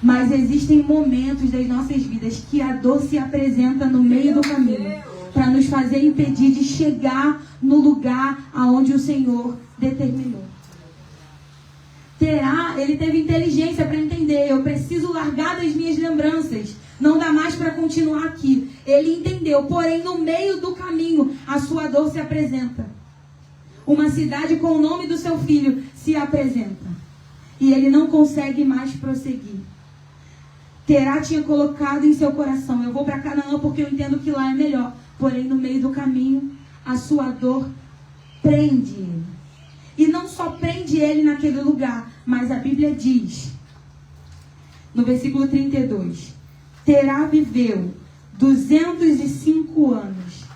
F: Mas existem momentos das nossas vidas que a dor se apresenta no meio do caminho para nos fazer impedir de chegar no lugar aonde o Senhor determinou. Terá, ele teve inteligência para entender, eu preciso largar das minhas lembranças, não dá mais para continuar aqui. Ele entendeu, porém no meio do caminho a sua dor se apresenta. Uma cidade com o nome do seu filho se apresenta. E ele não consegue mais prosseguir. Terá tinha colocado em seu coração, eu vou para Canaã porque eu entendo que lá é melhor. Porém, no meio do caminho, a sua dor prende ele. E não só prende ele naquele lugar, mas a Bíblia diz no versículo 32. Terá viveu 205 anos.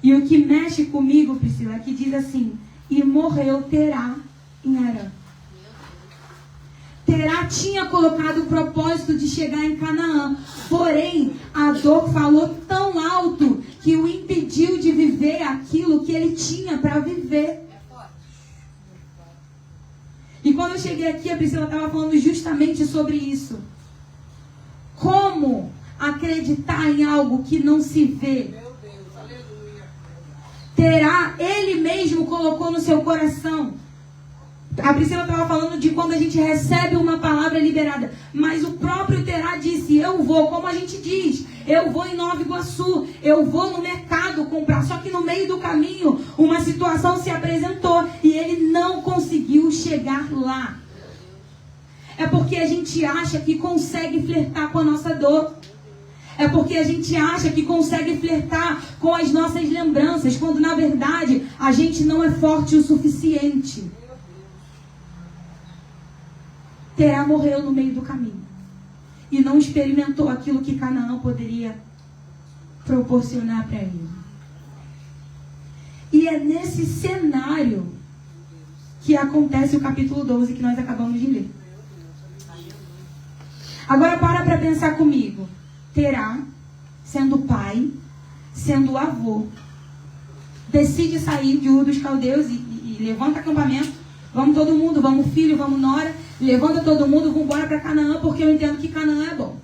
F: E o que mexe comigo, Priscila, é que diz assim: e morreu Terá em Harã. Terá tinha colocado o propósito de chegar em Canaã. Porém, a dor falou tão alto que o impediu de viver aquilo que ele tinha para viver. E quando eu cheguei aqui, a Priscila estava falando justamente sobre isso. Como acreditar em algo que não se vê? Terá, ele mesmo colocou no seu coração. A Priscila estava falando de quando a gente recebe uma palavra liberada. Mas o próprio Terá disse: eu vou, como a gente diz, eu vou em Nova Iguaçu, eu vou no mercado comprar. Só que no meio do caminho, uma situação se apresentou e ele não conseguiu chegar lá. É porque a gente acha que consegue flertar com a nossa dor. É porque a gente acha que consegue flertar com as nossas lembranças, quando na verdade a gente não é forte o suficiente. Terá morreu no meio do caminho e não experimentou aquilo que Canaã poderia proporcionar para ele. E é nesse cenário que acontece o capítulo 12 que nós acabamos de ler. Agora para pensar comigo. Terá, sendo pai, sendo avô, decide sair de Ur dos Caldeus e levanta acampamento. Vamos todo mundo, vamos filho, vamos nora. Levanta todo mundo, vamos embora para Canaã, porque eu entendo que Canaã é bom.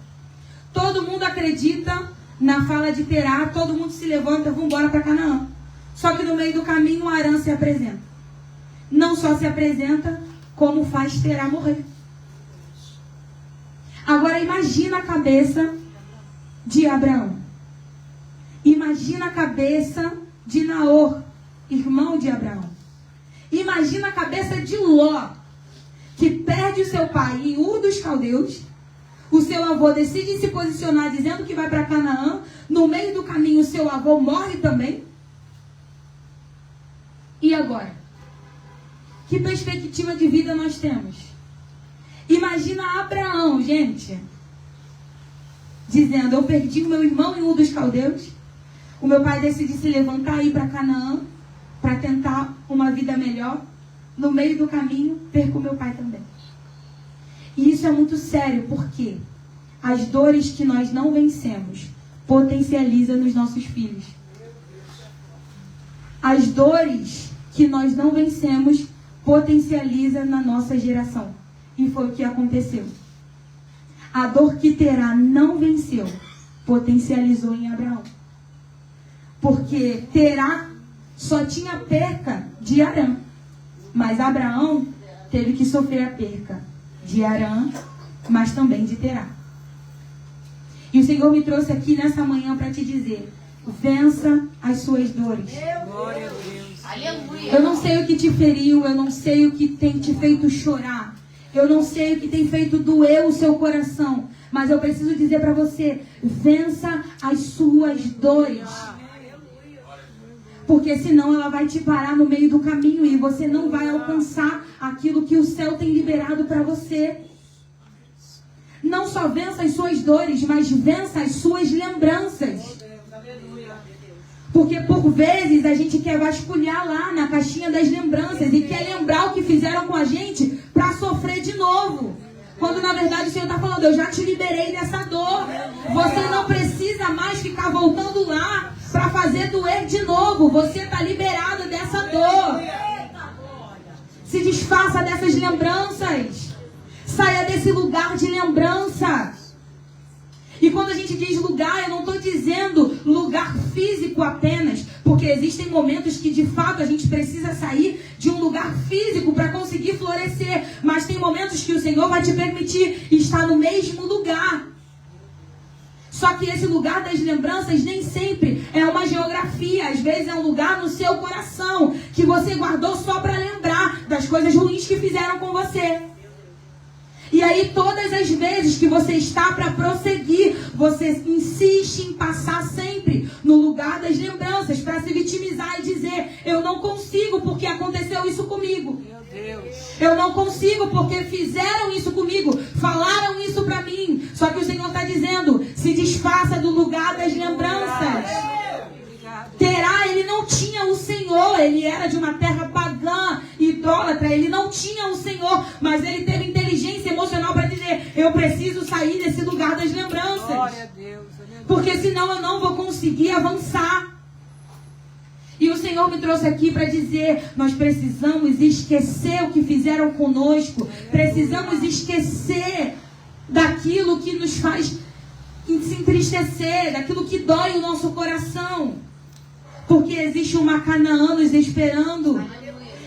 F: Todo mundo acredita na fala de Terá, todo mundo se levanta, vamos embora para Canaã. Só que no meio do caminho, Harã se apresenta. Não só se apresenta, como faz Terá morrer. Agora imagina a cabeça de Abraão. Imagina a cabeça de Naor, irmão de Abraão. Imagina a cabeça de Ló, que perde o seu pai em Ur dos Caldeus. O seu avô decide se posicionar dizendo que vai para Canaã. No meio do caminho, o seu avô morre também. E agora? Que perspectiva de vida nós temos? Imagina Abraão, gente, dizendo: eu perdi o meu irmão em Ur dos Caldeus. O meu pai decide se levantar e ir para Canaã para tentar uma vida melhor. No meio do caminho, perco o meu pai também. E isso é muito sério, porque as dores que nós não vencemos potencializa nos nossos filhos. As dores que nós não vencemos potencializa na nossa geração. E foi o que aconteceu. A dor que Terá não venceu potencializou em Abraão. Porque Terá só tinha perca de Harã. Mas Abraão teve que sofrer a perca de Harã, mas também de Terá. E o Senhor me trouxe aqui nessa manhã para te dizer: vença as suas dores.
B: Glória a Deus.
E: Aleluia.
F: Eu não sei o que te feriu, eu não sei o que tem te feito chorar, eu não sei o que tem feito doer o seu coração, mas eu preciso dizer para você: vença as suas dores. Porque senão ela vai te parar no meio do caminho e você não vai alcançar aquilo que o céu tem liberado para você. Não só vença as suas dores, mas vença as suas lembranças. Porque por vezes a gente quer vasculhar lá na caixinha das lembranças e quer lembrar o que fizeram com a gente para sofrer de novo. Quando na verdade o Senhor está falando: eu já te liberei dessa dor. Você não precisa mais ficar voltando lá para fazer doer de novo. Você está liberado dessa dor. Se desfaça dessas lembranças. Saia desse lugar de lembrança. E quando a gente diz lugar, eu não estou dizendo lugar físico apenas, porque existem momentos que de fato a gente precisa sair de um lugar físico para conseguir florescer. Mas tem momentos que o Senhor vai te permitir estar no mesmo lugar. Só que esse lugar das lembranças nem sempre é uma geografia. Às vezes é um lugar no seu coração que você guardou só para lembrar das coisas ruins que fizeram com você. E aí todas as vezes que você está para prosseguir, você insiste em passar sempre no lugar das lembranças para se vitimizar e dizer: eu não consigo porque aconteceu isso comigo.
B: Meu Deus.
F: Eu não consigo porque fizeram isso comigo, falaram isso para mim. Só que o Senhor está dizendo: se desfaça do lugar das lembranças. Terá, ele não tinha o Senhor, ele era de uma terra pagã, idólatra, ele não tinha o Senhor, mas ele teve inteligência emocional para dizer: eu preciso sair desse lugar das lembranças.
B: Glória a Deus.
F: Porque senão eu não vou conseguir avançar. E o Senhor me trouxe aqui para dizer: nós precisamos esquecer o que fizeram conosco. Precisamos esquecer daquilo que nos faz se entristecer, daquilo que dói o nosso coração. Porque existe uma Canaã nos esperando.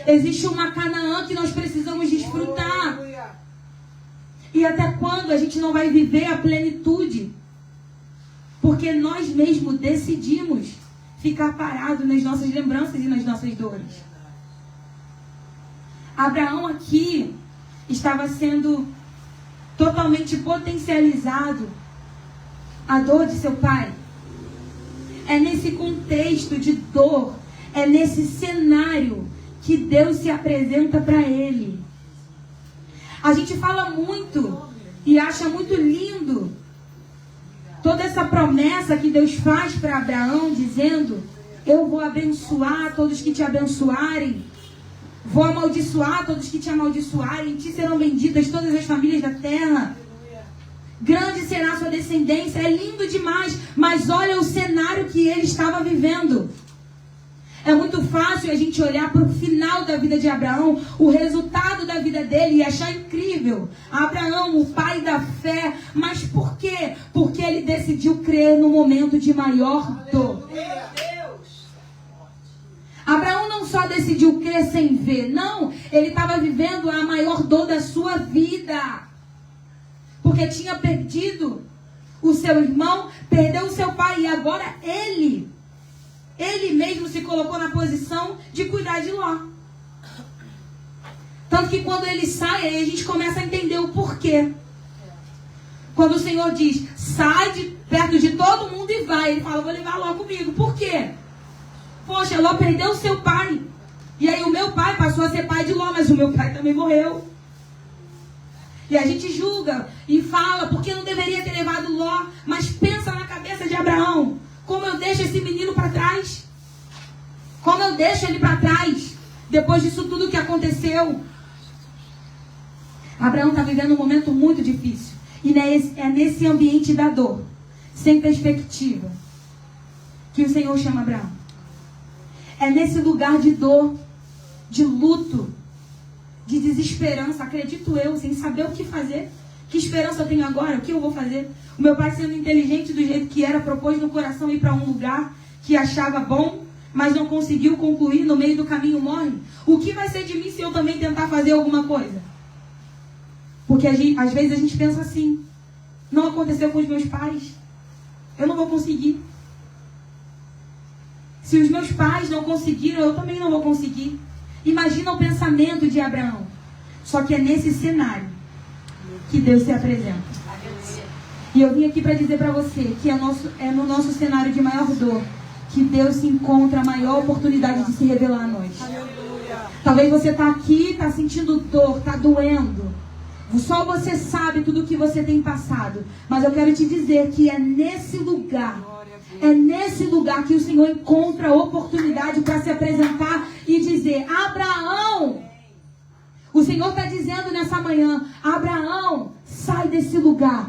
F: Existe uma Canaã que nós precisamos desfrutar. E até quando a gente não vai viver a plenitude? Porque nós mesmos decidimos ficar parados nas nossas lembranças e nas nossas dores. Abraão aqui estava sendo totalmente potencializado a dor de seu pai. É nesse contexto de dor, é nesse cenário que Deus se apresenta para ele. A gente fala muito e acha muito lindo toda essa promessa que Deus faz para Abraão, dizendo: eu vou abençoar todos que te abençoarem, vou amaldiçoar todos que te amaldiçoarem, em ti serão benditas todas as famílias da terra, grande será a sua descendência. É lindo demais, mas olha o cenário que ele estava vivendo. É muito fácil a gente olhar para o final da vida de Abraão, o resultado da vida dele, e achar incrível. Abraão, o pai da fé. Mas por quê? Porque ele decidiu crer no momento de maior dor. Abraão não só decidiu crer sem ver, não. Ele estava vivendo a maior dor da sua vida. Porque tinha perdido o seu irmão, perdeu o seu pai, e agora ele mesmo se colocou na posição de cuidar de Ló. Tanto que quando ele sai, aí a gente começa a entender o porquê. Quando o Senhor diz: sai de perto de todo mundo e vai, ele fala: vou levar Ló comigo. Por quê? Poxa, Ló perdeu o seu pai. E aí o meu pai passou a ser pai de Ló, mas o meu pai também morreu. E a gente julga e fala: por que não deveria ter levado Ló? Mas pensa na cabeça de Abraão: como eu deixo esse menino para trás? Como eu deixo ele para trás? Depois disso tudo que aconteceu. Abraão está vivendo um momento muito difícil. E é nesse ambiente da dor, sem perspectiva, que o Senhor chama Abraão. É nesse lugar de dor, de luto, de desesperança, acredito eu, sem saber o que fazer. Que esperança eu tenho agora? O que eu vou fazer? O meu pai, sendo inteligente do jeito que era, propôs no coração ir para um lugar que achava bom, mas não conseguiu concluir, no meio do caminho morre. O que vai ser de mim se eu também tentar fazer alguma coisa? Porque às vezes a gente pensa assim: não aconteceu com os meus pais, eu não vou conseguir. Se os meus pais não conseguiram, eu também não vou conseguir. Imagina o pensamento de Abraão. Só que é nesse cenário que Deus se apresenta. E eu vim aqui para dizer para você que é no nosso cenário de maior dor que Deus se encontra a maior oportunidade de se revelar a nós. Talvez você está aqui, está sentindo dor, está doendo. Só você sabe tudo o que você tem passado. Mas eu quero te dizer que é nesse lugar que o Senhor encontra a oportunidade para se apresentar e dizer: Abraão, o Senhor está dizendo nessa manhã: Abraão, sai desse lugar.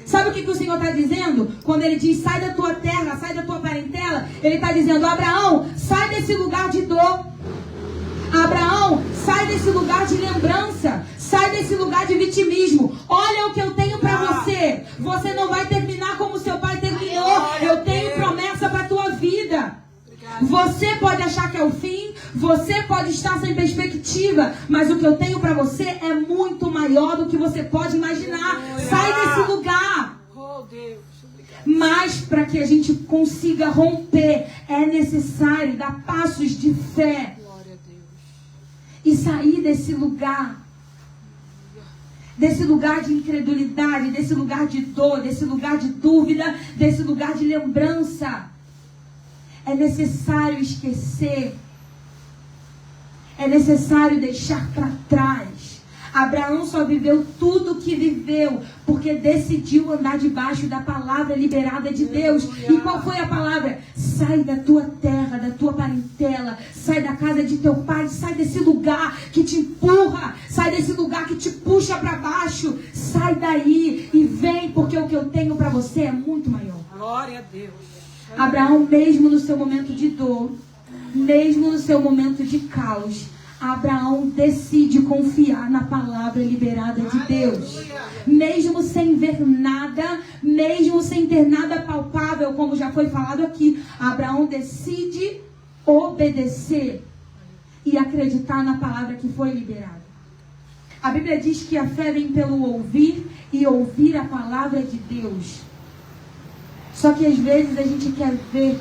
F: Sabe o que o Senhor está dizendo? Quando Ele diz: sai da tua terra, sai da tua parentela, Ele está dizendo: Abraão, sai desse lugar de dor. Abraão, sai desse lugar de lembrança. Sai desse lugar de vitimismo. Olha o que eu tenho para você. Você não vai terminar como seu pai terminou. Eu tenho promessa para a tua vida. Você pode achar que é o fim. Você pode estar sem perspectiva. Mas o que eu tenho para você é muito maior do que você pode imaginar. Sai desse lugar. Mas para que a gente consiga romper, é necessário dar passos de fé. E sair desse lugar de incredulidade, desse lugar de dor, desse lugar de dúvida, desse lugar de lembrança. É necessário esquecer. É necessário deixar para trás. Abraão só viveu tudo o que viveu porque decidiu andar debaixo da palavra liberada de Deus. E qual foi a palavra? Sai da tua terra, da tua parentela, sai da casa de teu pai, sai desse lugar que te empurra, sai desse lugar que te puxa para baixo, sai daí e vem, porque o que eu tenho para você é muito maior.
B: Glória a Deus.
F: Abraão, mesmo no seu momento de dor, mesmo no seu momento de caos, Abraão decide confiar na palavra liberada de Deus. Mesmo sem ver nada, mesmo sem ter nada palpável, como já foi falado aqui, Abraão decide obedecer e acreditar na palavra que foi liberada. A Bíblia diz que a fé vem pelo ouvir e ouvir a palavra de Deus. Só que às vezes a gente quer ver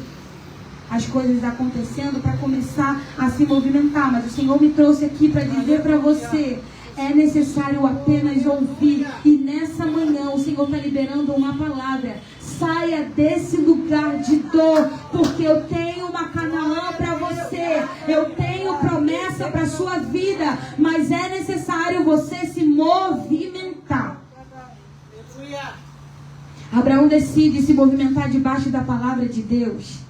F: as coisas acontecendo para começar a se movimentar. Mas o Senhor me trouxe aqui para dizer para você, é necessário apenas ouvir. E nessa manhã o Senhor está liberando uma palavra. Saia desse lugar de dor, porque eu tenho uma Canaã para você. Eu tenho promessa para a sua vida. Mas é necessário você se movimentar. Abraão decide se movimentar debaixo da palavra de Deus.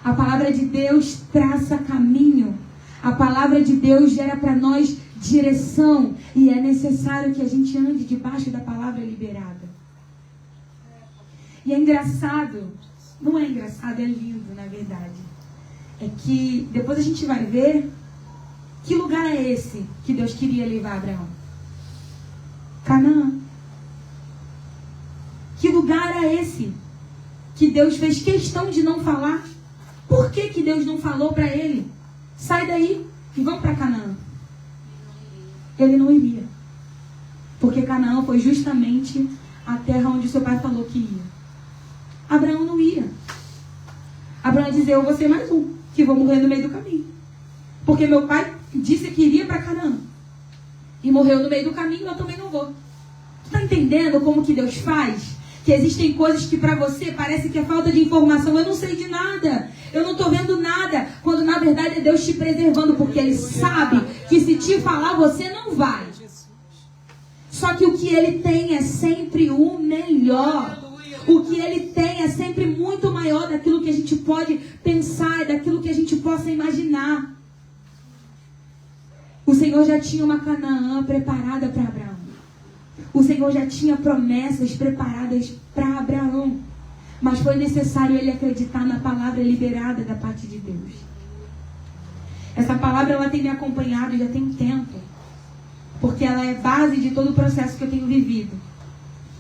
F: A palavra de Deus traça caminho. A palavra de Deus gera para nós direção. E é necessário que a gente ande debaixo da palavra liberada. E é engraçado. Não é engraçado, é lindo, na verdade. É que depois a gente vai ver que lugar é esse que Deus queria levar Abraão. Canaã. Que lugar é esse que Deus fez questão de não falar? Por que que Deus não falou para ele? Sai daí e vamos para Canaã. Ele não iria. Porque Canaã foi justamente a terra onde seu pai falou que ia. Abraão não ia. Abraão dizia, eu vou ser mais um, que vou morrer no meio do caminho. Porque meu pai disse que iria para Canaã. E morreu no meio do caminho, eu também não vou. Está entendendo como que Deus faz? Que existem coisas que para você parece que é falta de informação. Eu não sei de nada. Eu não estou vendo nada. Quando na verdade é Deus te preservando. Porque Ele sabe que se te falar você não vai. Só que o que Ele tem é sempre o melhor. O que Ele tem é sempre muito maior daquilo que a gente pode pensar. Daquilo que a gente possa imaginar. O Senhor já tinha uma Canaã preparada para Abraão. O Senhor já tinha promessas preparadas para Abraão. Mas foi necessário ele acreditar na palavra liberada da parte de Deus. Essa palavra ela tem me acompanhado já tem um tempo. Porque ela é base de todo o processo que eu tenho vivido.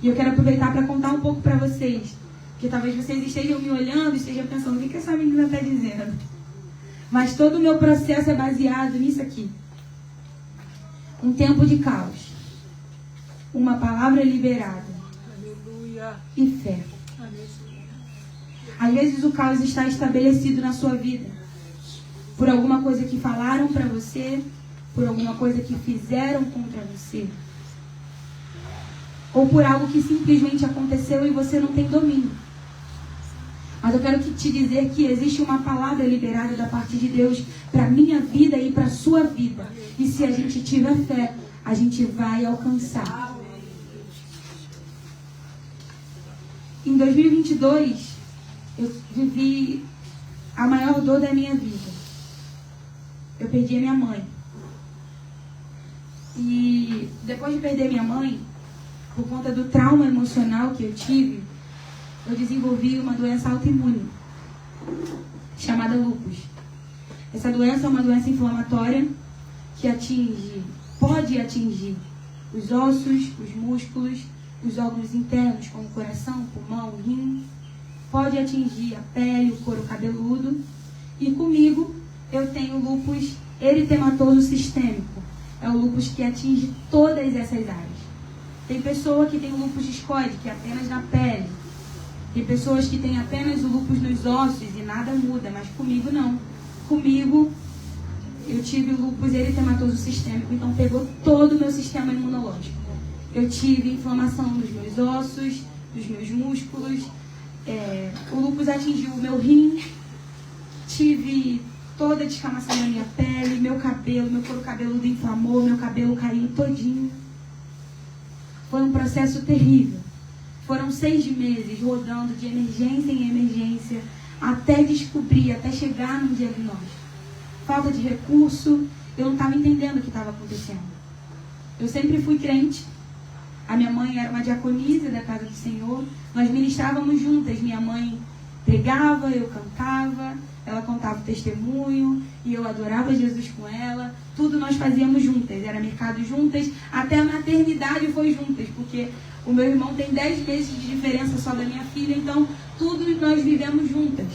F: E eu quero aproveitar para contar um pouco para vocês. Porque talvez vocês estejam me olhando e estejam pensando, o que essa menina está dizendo? Mas todo o meu processo é baseado nisso aqui. Um tempo de caos. Uma palavra liberada.
B: Aleluia.
F: E fé. Às vezes o caos está estabelecido na sua vida. Por alguma coisa que falaram para você. Por alguma coisa que fizeram contra você. Ou por algo que simplesmente aconteceu e você não tem domínio. Mas eu quero te dizer que existe uma palavra liberada da parte de Deus para a minha vida e para a sua vida. E se a gente tiver fé, a gente vai alcançar. Em 2022, eu vivi a maior dor da minha vida. Eu perdi a minha mãe. E depois de perder minha mãe, por conta do trauma emocional que eu tive, eu desenvolvi uma doença autoimune, chamada lúpus. Essa doença é uma doença inflamatória que pode atingir os ossos, os músculos, os órgãos internos, como o coração, pulmão, rim. Pode atingir a pele, o couro cabeludo. E comigo, eu tenho lúpus eritematoso sistêmico. É o lúpus que atinge todas essas áreas. Tem pessoa que tem o lúpus discoide, que é apenas na pele. Tem pessoas que têm apenas o lúpus nos ossos e nada muda, mas comigo não. Comigo, eu tive o lúpus eritematoso sistêmico, então pegou todo o meu sistema imunológico. Eu tive inflamação nos meus ossos, dos meus músculos. O lúpus atingiu o meu rim, tive toda a descamação da minha pele, meu couro cabeludo inflamou, meu cabelo caiu todinho. Foi um processo terrível. Foram 6 meses rodando de emergência em emergência até descobrir, até chegar num diagnóstico. Falta de recurso, eu não estava entendendo o que estava acontecendo. Eu sempre fui crente. A minha mãe era uma diaconisa da casa do Senhor. Nós ministrávamos juntas. Minha mãe pregava, eu cantava, ela contava o testemunho e eu adorava Jesus com ela. Tudo nós fazíamos juntas. Era mercado juntas. Até a maternidade foi juntas, porque o meu irmão tem 10 meses de diferença só da minha filha. Então, tudo nós vivemos juntas.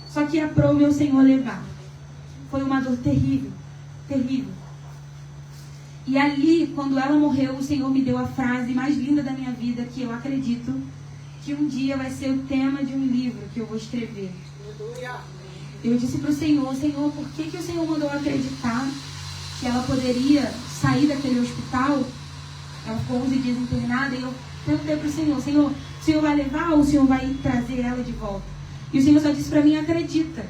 F: Só que aprove o Senhor levar. Foi uma dor terrível. Terrível. E ali, quando ela morreu, o Senhor me deu a frase mais linda da minha vida, que eu acredito que um dia vai ser o tema de um livro que eu vou escrever. Eu disse para o Senhor, Senhor, por que o Senhor mandou acreditar que ela poderia sair daquele hospital? Ela ficou 11 dias internada e eu perguntei para o Senhor, o Senhor vai levar ou o Senhor vai trazer ela de volta? E o Senhor só disse para mim, acredita.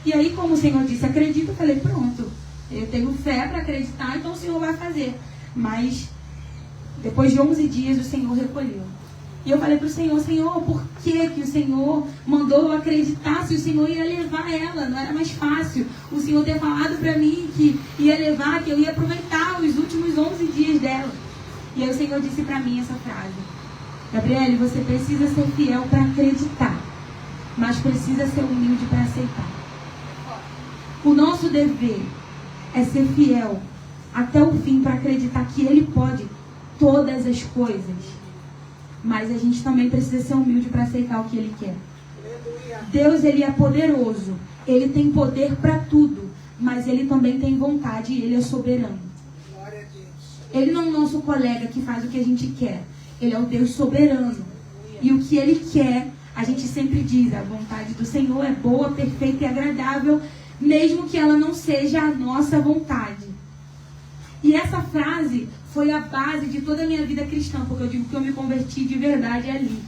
F: E aí, como o Senhor disse, acredita, eu falei, pronto. Eu tenho fé para acreditar, então o Senhor vai fazer. Mas, depois de 11 dias, o Senhor recolheu. E eu falei para o Senhor, Senhor, por que o Senhor mandou eu acreditar se o Senhor ia levar ela? Não era mais fácil o Senhor ter falado para mim que ia levar, que eu ia aproveitar os últimos 11 dias dela. E aí o Senhor disse para mim essa frase. Gabriele, você precisa ser fiel para acreditar, mas precisa ser humilde para aceitar. O nosso dever é ser fiel até o fim para acreditar que Ele pode todas as coisas. Mas a gente também precisa ser humilde para aceitar o que Ele quer. Deus, Ele é poderoso. Ele tem poder para tudo. Mas Ele também tem vontade e Ele é soberano. Ele não é o nosso colega que faz o que a gente quer. Ele é o Deus soberano. E o que Ele quer, a gente sempre diz, a vontade do Senhor é boa, perfeita e agradável, mesmo que ela não seja a nossa vontade. E essa frase foi a base de toda a minha vida cristã, porque eu digo que eu me converti de verdade ali.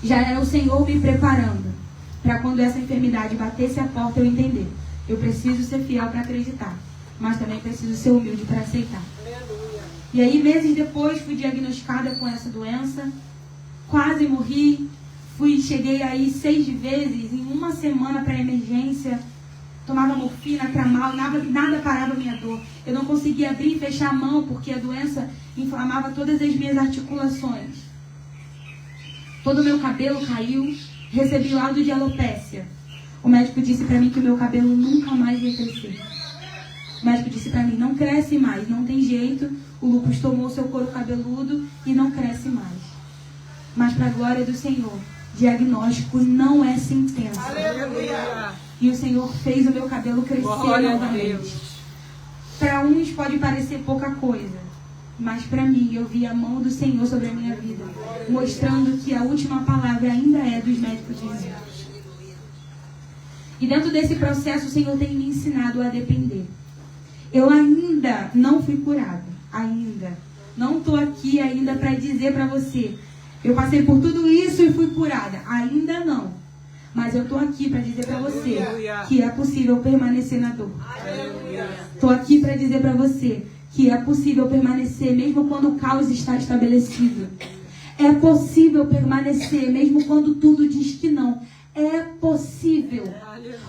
F: Já era o Senhor me preparando para quando essa enfermidade batesse a porta eu entender. Eu preciso ser fiel para acreditar, mas também preciso ser humilde para aceitar. E aí, meses depois, fui diagnosticada com essa doença, quase morri, cheguei aí 6 vezes em uma semana para emergência. Tomava morfina, tramal, nada parava a minha dor. Eu não conseguia abrir e fechar a mão porque a doença inflamava todas as minhas articulações. Todo o meu cabelo caiu, recebi laudo de alopécia. O médico disse para mim que o meu cabelo nunca mais ia crescer. O médico disse para mim, não cresce mais, não tem jeito. O lúpus tomou seu couro cabeludo e não cresce mais. Mas para a glória do Senhor, diagnóstico não é sentença.
B: Aleluia.
F: E o Senhor fez o meu cabelo crescer novamente. Para uns pode parecer pouca coisa, mas para mim eu vi a mão do Senhor sobre a minha vida, mostrando que a última palavra ainda é dos médicos de Deus. E dentro desse processo o Senhor tem me ensinado a depender. Eu ainda não fui curada, ainda. Não estou aqui ainda para dizer para você, eu passei por tudo isso e fui curada. Ainda não. Mas eu estou aqui para dizer para você que é possível permanecer na dor. Estou aqui para dizer para você que é possível permanecer mesmo quando o caos está estabelecido. É possível permanecer mesmo quando tudo diz que não. É possível.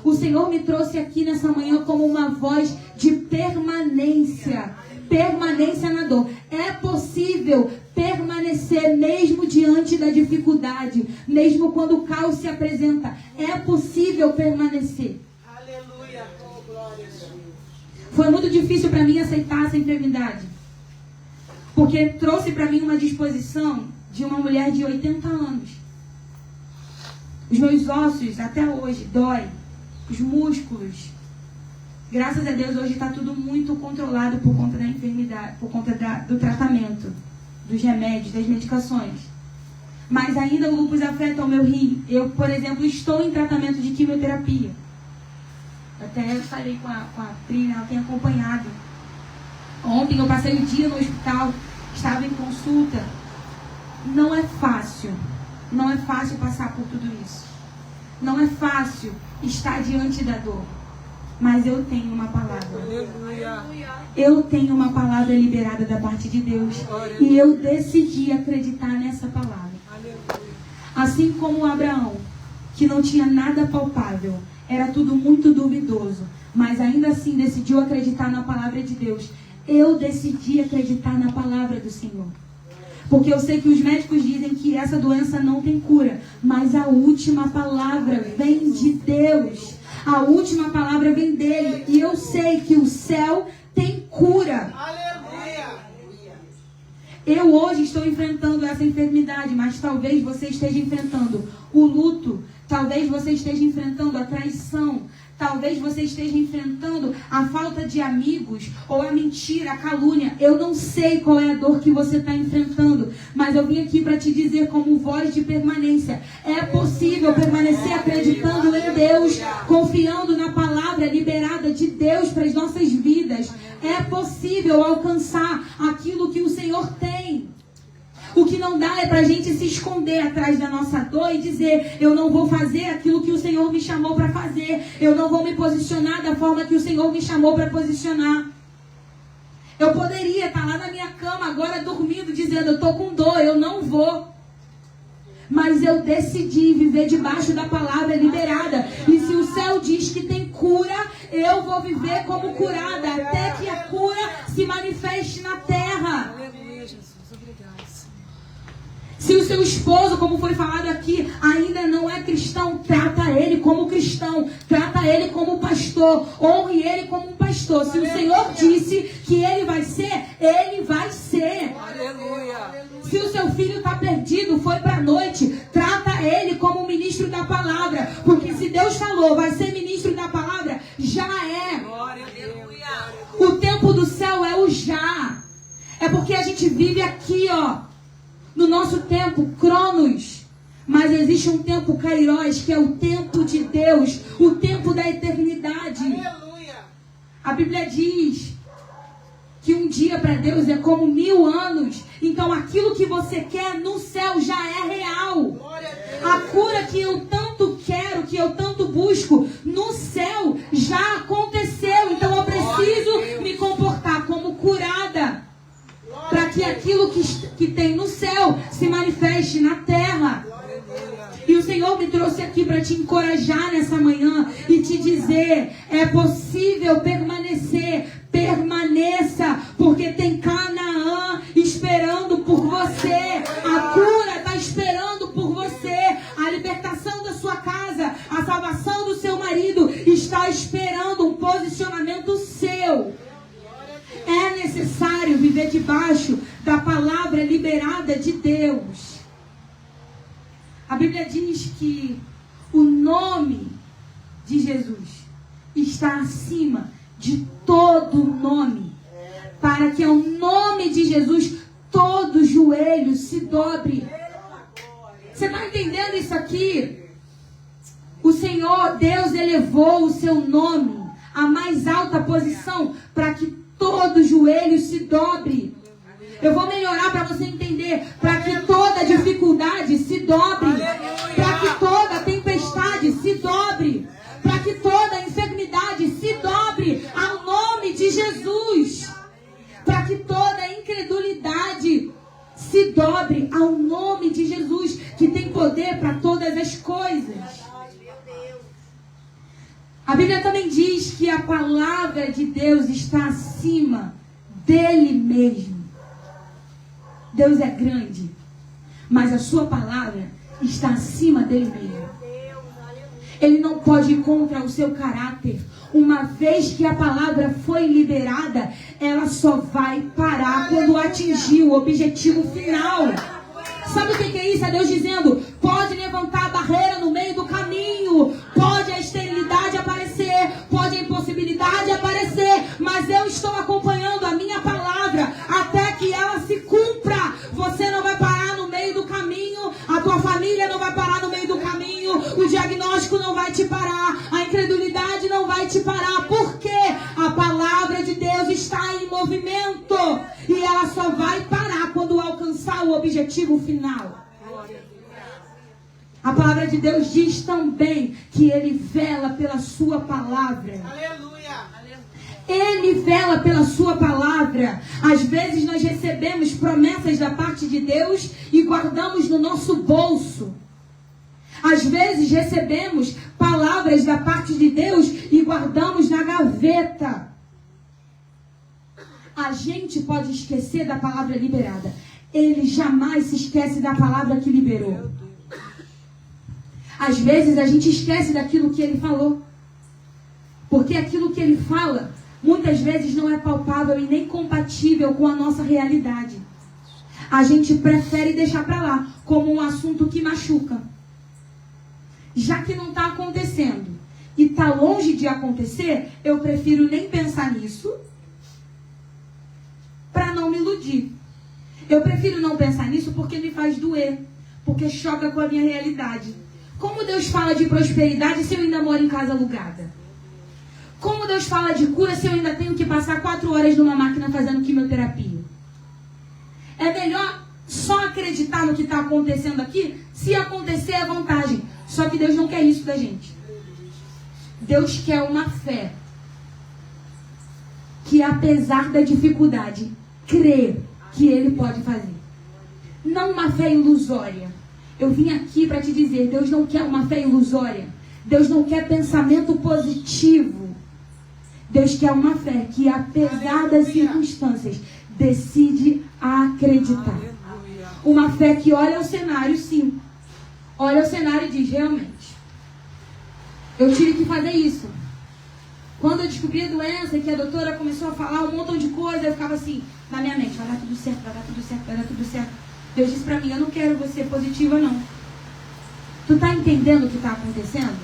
F: O Senhor me trouxe aqui nessa manhã como uma voz de permanência. Permanência na dor. É possível permanecer mesmo diante da dificuldade, mesmo quando o caos se apresenta. É possível permanecer.
B: Aleluia. Oh, glória a Deus.
F: Foi muito difícil para mim aceitar essa enfermidade, porque trouxe para mim uma disposição de uma mulher de 80 anos. Os meus ossos até hoje dói, os músculos. Graças a Deus hoje está tudo muito controlado por conta da enfermidade, por conta do tratamento, dos remédios, das medicações. Mas ainda o lúpus afeta o meu rim. Eu, por exemplo, estou em tratamento de quimioterapia. Até falei com a Pri, ela tem acompanhado. Ontem eu passei o dia no hospital, estava em consulta. Não é fácil. Não é fácil passar por tudo isso. Não é fácil está diante da dor. Mas eu tenho uma palavra.
B: Aleluia.
F: Eu tenho uma palavra liberada da parte de Deus. E eu decidi acreditar nessa palavra.
B: Aleluia.
F: Assim como Abraão, que não tinha nada palpável, era tudo muito duvidoso, mas ainda assim decidiu acreditar na palavra de Deus. Eu decidi acreditar na palavra do Senhor. Porque eu sei que os médicos dizem que essa doença não tem cura, mas a última palavra vem de Deus. A última palavra vem dele. E eu sei que o céu tem cura.
B: Aleluia.
F: Eu hoje estou enfrentando essa enfermidade, mas talvez você esteja enfrentando o luto, talvez você esteja enfrentando a traição, talvez você esteja enfrentando a falta de amigos, ou a mentira, a calúnia. Eu não sei qual é a dor que você está enfrentando, mas eu vim aqui para te dizer como voz de permanência. É possível permanecer acreditando em Deus, confiando na palavra liberada de Deus para as nossas vidas. É possível alcançar aquilo que o Senhor tem. O que não dá é para a gente se esconder atrás da nossa dor e dizer: eu não vou fazer aquilo que o Senhor me chamou para fazer. Eu não vou me posicionar da forma que o Senhor me chamou para posicionar. Eu poderia estar lá na minha cama agora dormindo, dizendo: eu estou com dor, eu não vou. Mas eu decidi viver debaixo da palavra liberada. E se o céu diz que tem cura, eu vou viver como curada, até que a cura se manifeste na terra.
B: Aleluia, Jesus. Obrigado, Senhor.
F: Se o seu esposo, como foi falado aqui, ainda não é cristão, trata ele como cristão, trata ele como pastor, honre ele como um pastor. Se o Senhor disse que ele vai ser, ele vai ser.
B: Aleluia.
F: Se o seu filho está perdido, foi para a noite, trata ele como ministro da palavra, porque se Deus falou, vai ser ministro da palavra, já é.
B: Glória a Deus.
F: O tempo do céu é o já. É porque a gente vive aqui, ó, no nosso tempo, Cronos. Mas existe um tempo Kairos, que é o tempo de Deus, o tempo da eternidade.
B: Aleluia.
F: A Bíblia diz que um dia para Deus é como 1000 anos. Então aquilo que você quer no céu já é real.
B: Glória a Deus.
F: A cura que eu tanto quero, que eu tanto busco, no céu já aconteceu. Então eu preciso me comportar como curada, para que aquilo que tem no céu se manifeste na terra. E o Senhor me trouxe aqui para te encorajar nessa manhã e te dizer: é possível permanecer. Permaneça, porque tem Canaã esperando por você. A cura está esperando por você. A libertação da sua casa, a salvação do seu marido está esperando um posicionamento seu. É necessário viver debaixo da palavra liberada de Deus. A Bíblia diz que o nome de Jesus está acima de todo nome, para que ao nome de Jesus todo joelho se dobre. Você está entendendo isso aqui? O Senhor, Deus, elevou o seu nome à mais alta posição para que todo joelho se dobre. Eu vou melhorar para você entender. Para que toda dificuldade se dobre. Para que toda tempestade se dobre. Para que toda enfermidade se dobre ao nome de Jesus. Para que toda incredulidade se dobre ao nome de Jesus, que tem poder para todas as coisas. A Bíblia também diz que a palavra de Deus está acima dele mesmo. Deus é grande, mas a sua palavra está acima dele mesmo. Ele não pode ir contra o seu caráter. Uma vez que a palavra foi liberada, ela só vai parar quando atingir o objetivo final. Sabe o que é isso? É Deus dizendo: pode levantar a barreira no meio do caminho, pode a esterilidade aparecer, pode a impossibilidade aparecer, mas eu estou acompanhando a minha palavra até que ela se cumpra. Você não vai parar no meio do caminho, a tua família não vai parar no meio do caminho, o diagnóstico não vai te parar, a incredulidade não vai te parar, porque a palavra de Deus está em movimento e ela só vai parar quando alcançar o objetivo final. A palavra de Deus diz também que Ele vela pela sua palavra. Ele vela pela sua palavra. Às vezes nós recebemos promessas da parte de Deus e guardamos no nosso bolso. Às vezes recebemos palavras da parte de Deus e guardamos na gaveta. A gente pode esquecer da palavra liberada. Ele jamais se esquece da palavra que liberou. Às vezes a gente esquece daquilo que ele falou. Porque aquilo que ele fala, muitas vezes não é palpável e nem compatível com a nossa realidade. A gente prefere deixar para lá, como um assunto que machuca. Já que não está acontecendo e está longe de acontecer, eu prefiro nem pensar nisso para não me iludir. Eu prefiro não pensar nisso porque me faz doer, porque choca com a minha realidade. Como Deus fala de prosperidade se eu ainda moro em casa alugada? Como Deus fala de cura se eu ainda tenho que passar 4 horas numa máquina fazendo quimioterapia? É melhor só acreditar no que está acontecendo aqui. Se acontecer é vantagem. Só que Deus não quer isso da gente. Deus quer uma fé que, apesar da dificuldade, crê que Ele pode fazer. Não uma fé ilusória. Eu vim aqui para te dizer, Deus não quer uma fé ilusória. Deus não quer pensamento positivo. Deus quer uma fé que, apesar das circunstâncias, decide acreditar. Uma fé que olha o cenário, sim. Olha o cenário e diz, realmente, eu tive que fazer isso. Quando eu descobri a doença, que a doutora começou a falar um montão de coisa, eu ficava assim, na minha mente, vai dar tudo certo, vai dar tudo certo, vai dar tudo certo. Deus disse pra mim, eu não quero você positiva, não. Tu tá entendendo o que tá acontecendo?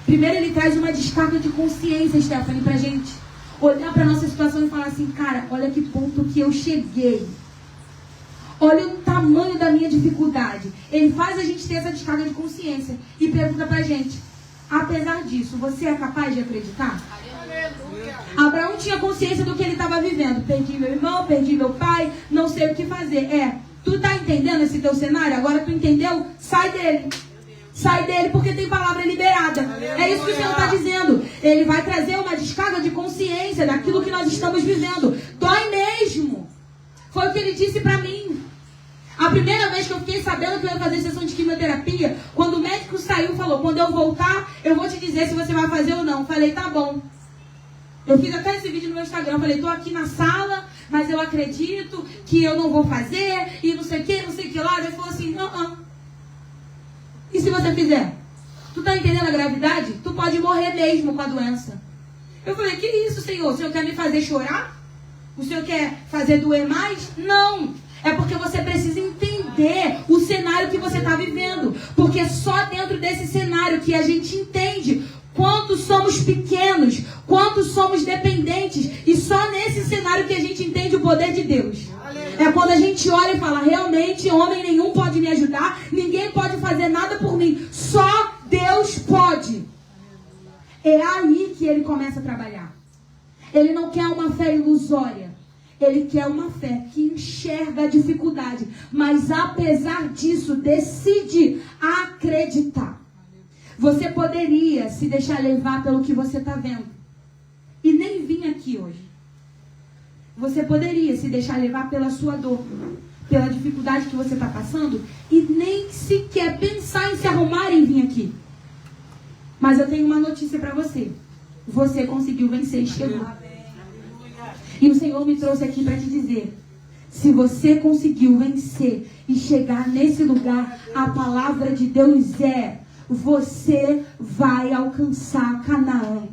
F: Primeiro ele traz uma descarga de consciência, Stephanie, pra gente olhar pra nossa situação e falar assim, cara, olha que ponto que eu cheguei. Olha o tamanho da minha dificuldade. Ele faz a gente ter essa descarga de consciência e pergunta pra gente, apesar disso, você é capaz de acreditar? Aleluia. Abraão tinha consciência do que ele estava vivendo. Perdi meu irmão, perdi meu pai, não sei o que fazer. Tu tá entendendo esse teu cenário? Agora tu entendeu? Sai dele. Sai dele porque tem palavra liberada. É isso que o Senhor está dizendo. Ele vai trazer uma descarga de consciência daquilo que nós estamos vivendo. Dói mesmo. Foi o que ele disse para mim. A primeira vez que eu fiquei sabendo que eu ia fazer sessão de quimioterapia, quando o médico saiu, falou, quando eu voltar, eu vou te dizer se você vai fazer ou não. Falei, tá bom. Eu fiz até esse vídeo no meu Instagram. Falei, tô aqui na sala, mas eu acredito que eu não vou fazer, e não sei o que, não sei o que lá. Ele falou assim, não. E se você fizer? Tu tá entendendo a gravidade? Tu pode morrer mesmo com a doença. Eu falei, que isso, Senhor? O Senhor quer me fazer chorar? O Senhor quer fazer doer mais? Não. É porque você precisa entender o cenário que você está vivendo. Porque é só dentro desse cenário que a gente entende quanto somos pequenos, quanto somos dependentes. E só nesse cenário que a gente entende o poder de Deus. É quando a gente olha e fala, realmente homem nenhum pode me ajudar, ninguém pode fazer nada por mim, só Deus pode. É aí que ele começa a trabalhar. Ele não quer uma fé ilusória. Ele quer uma fé que enxerga a dificuldade, mas apesar disso, decide acreditar. Você poderia se deixar levar pelo que você está vendo e nem vir aqui hoje. Você poderia se deixar levar pela sua dor, pela dificuldade que você está passando e nem sequer pensar em se arrumar e vir aqui. Mas eu tenho uma notícia para você. Você conseguiu vencer e chegou. E o Senhor me trouxe aqui para te dizer, se você conseguiu vencer e chegar nesse lugar, a palavra de Deus é, você vai alcançar Canaã.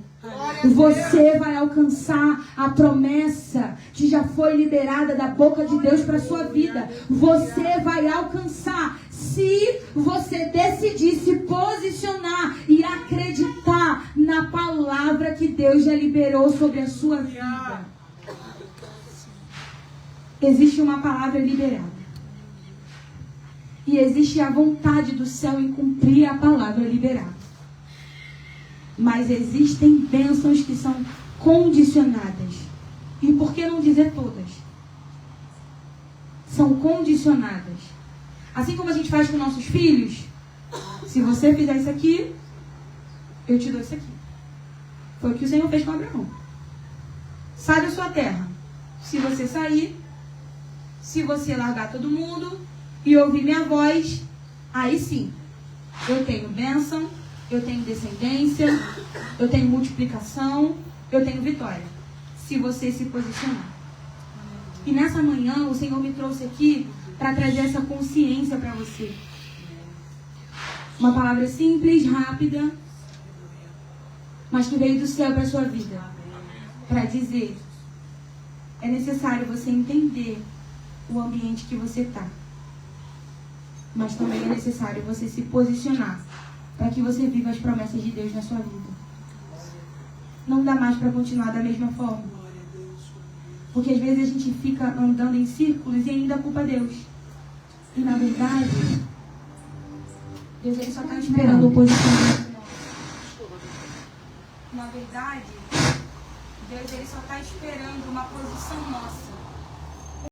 F: Você vai alcançar a promessa que já foi liberada da boca de Deus para a sua vida. Você vai alcançar se você decidir se posicionar e acreditar na palavra que Deus já liberou sobre a sua vida. Existe uma palavra liberada. E existe a vontade do céu em cumprir a palavra liberada. Mas existem bênçãos que são condicionadas. E por que não dizer todas? São condicionadas. Assim como a gente faz com nossos filhos, Se você fizer isso aqui, eu te dou isso aqui. Foi o que o Senhor fez com Abraão. Sai da sua terra. Se você sair, se você largar todo mundo e ouvir minha voz, aí sim, eu tenho bênção, eu tenho descendência, eu tenho multiplicação, eu tenho vitória. Se você se posicionar. E nessa manhã, o Senhor me trouxe aqui para trazer essa consciência para você. Uma palavra simples, rápida, mas que veio do céu para a sua vida. Para dizer, é necessário você entender o ambiente que você está. Mas também é necessário você se posicionar para que você viva as promessas de Deus na sua vida. Não dá mais para continuar da mesma forma. Porque às vezes a gente fica andando em círculos e ainda culpa Deus. E na verdade, Deus ele só está esperando o posicionamento nosso. Na verdade, Deus ele só está esperando uma posição nossa.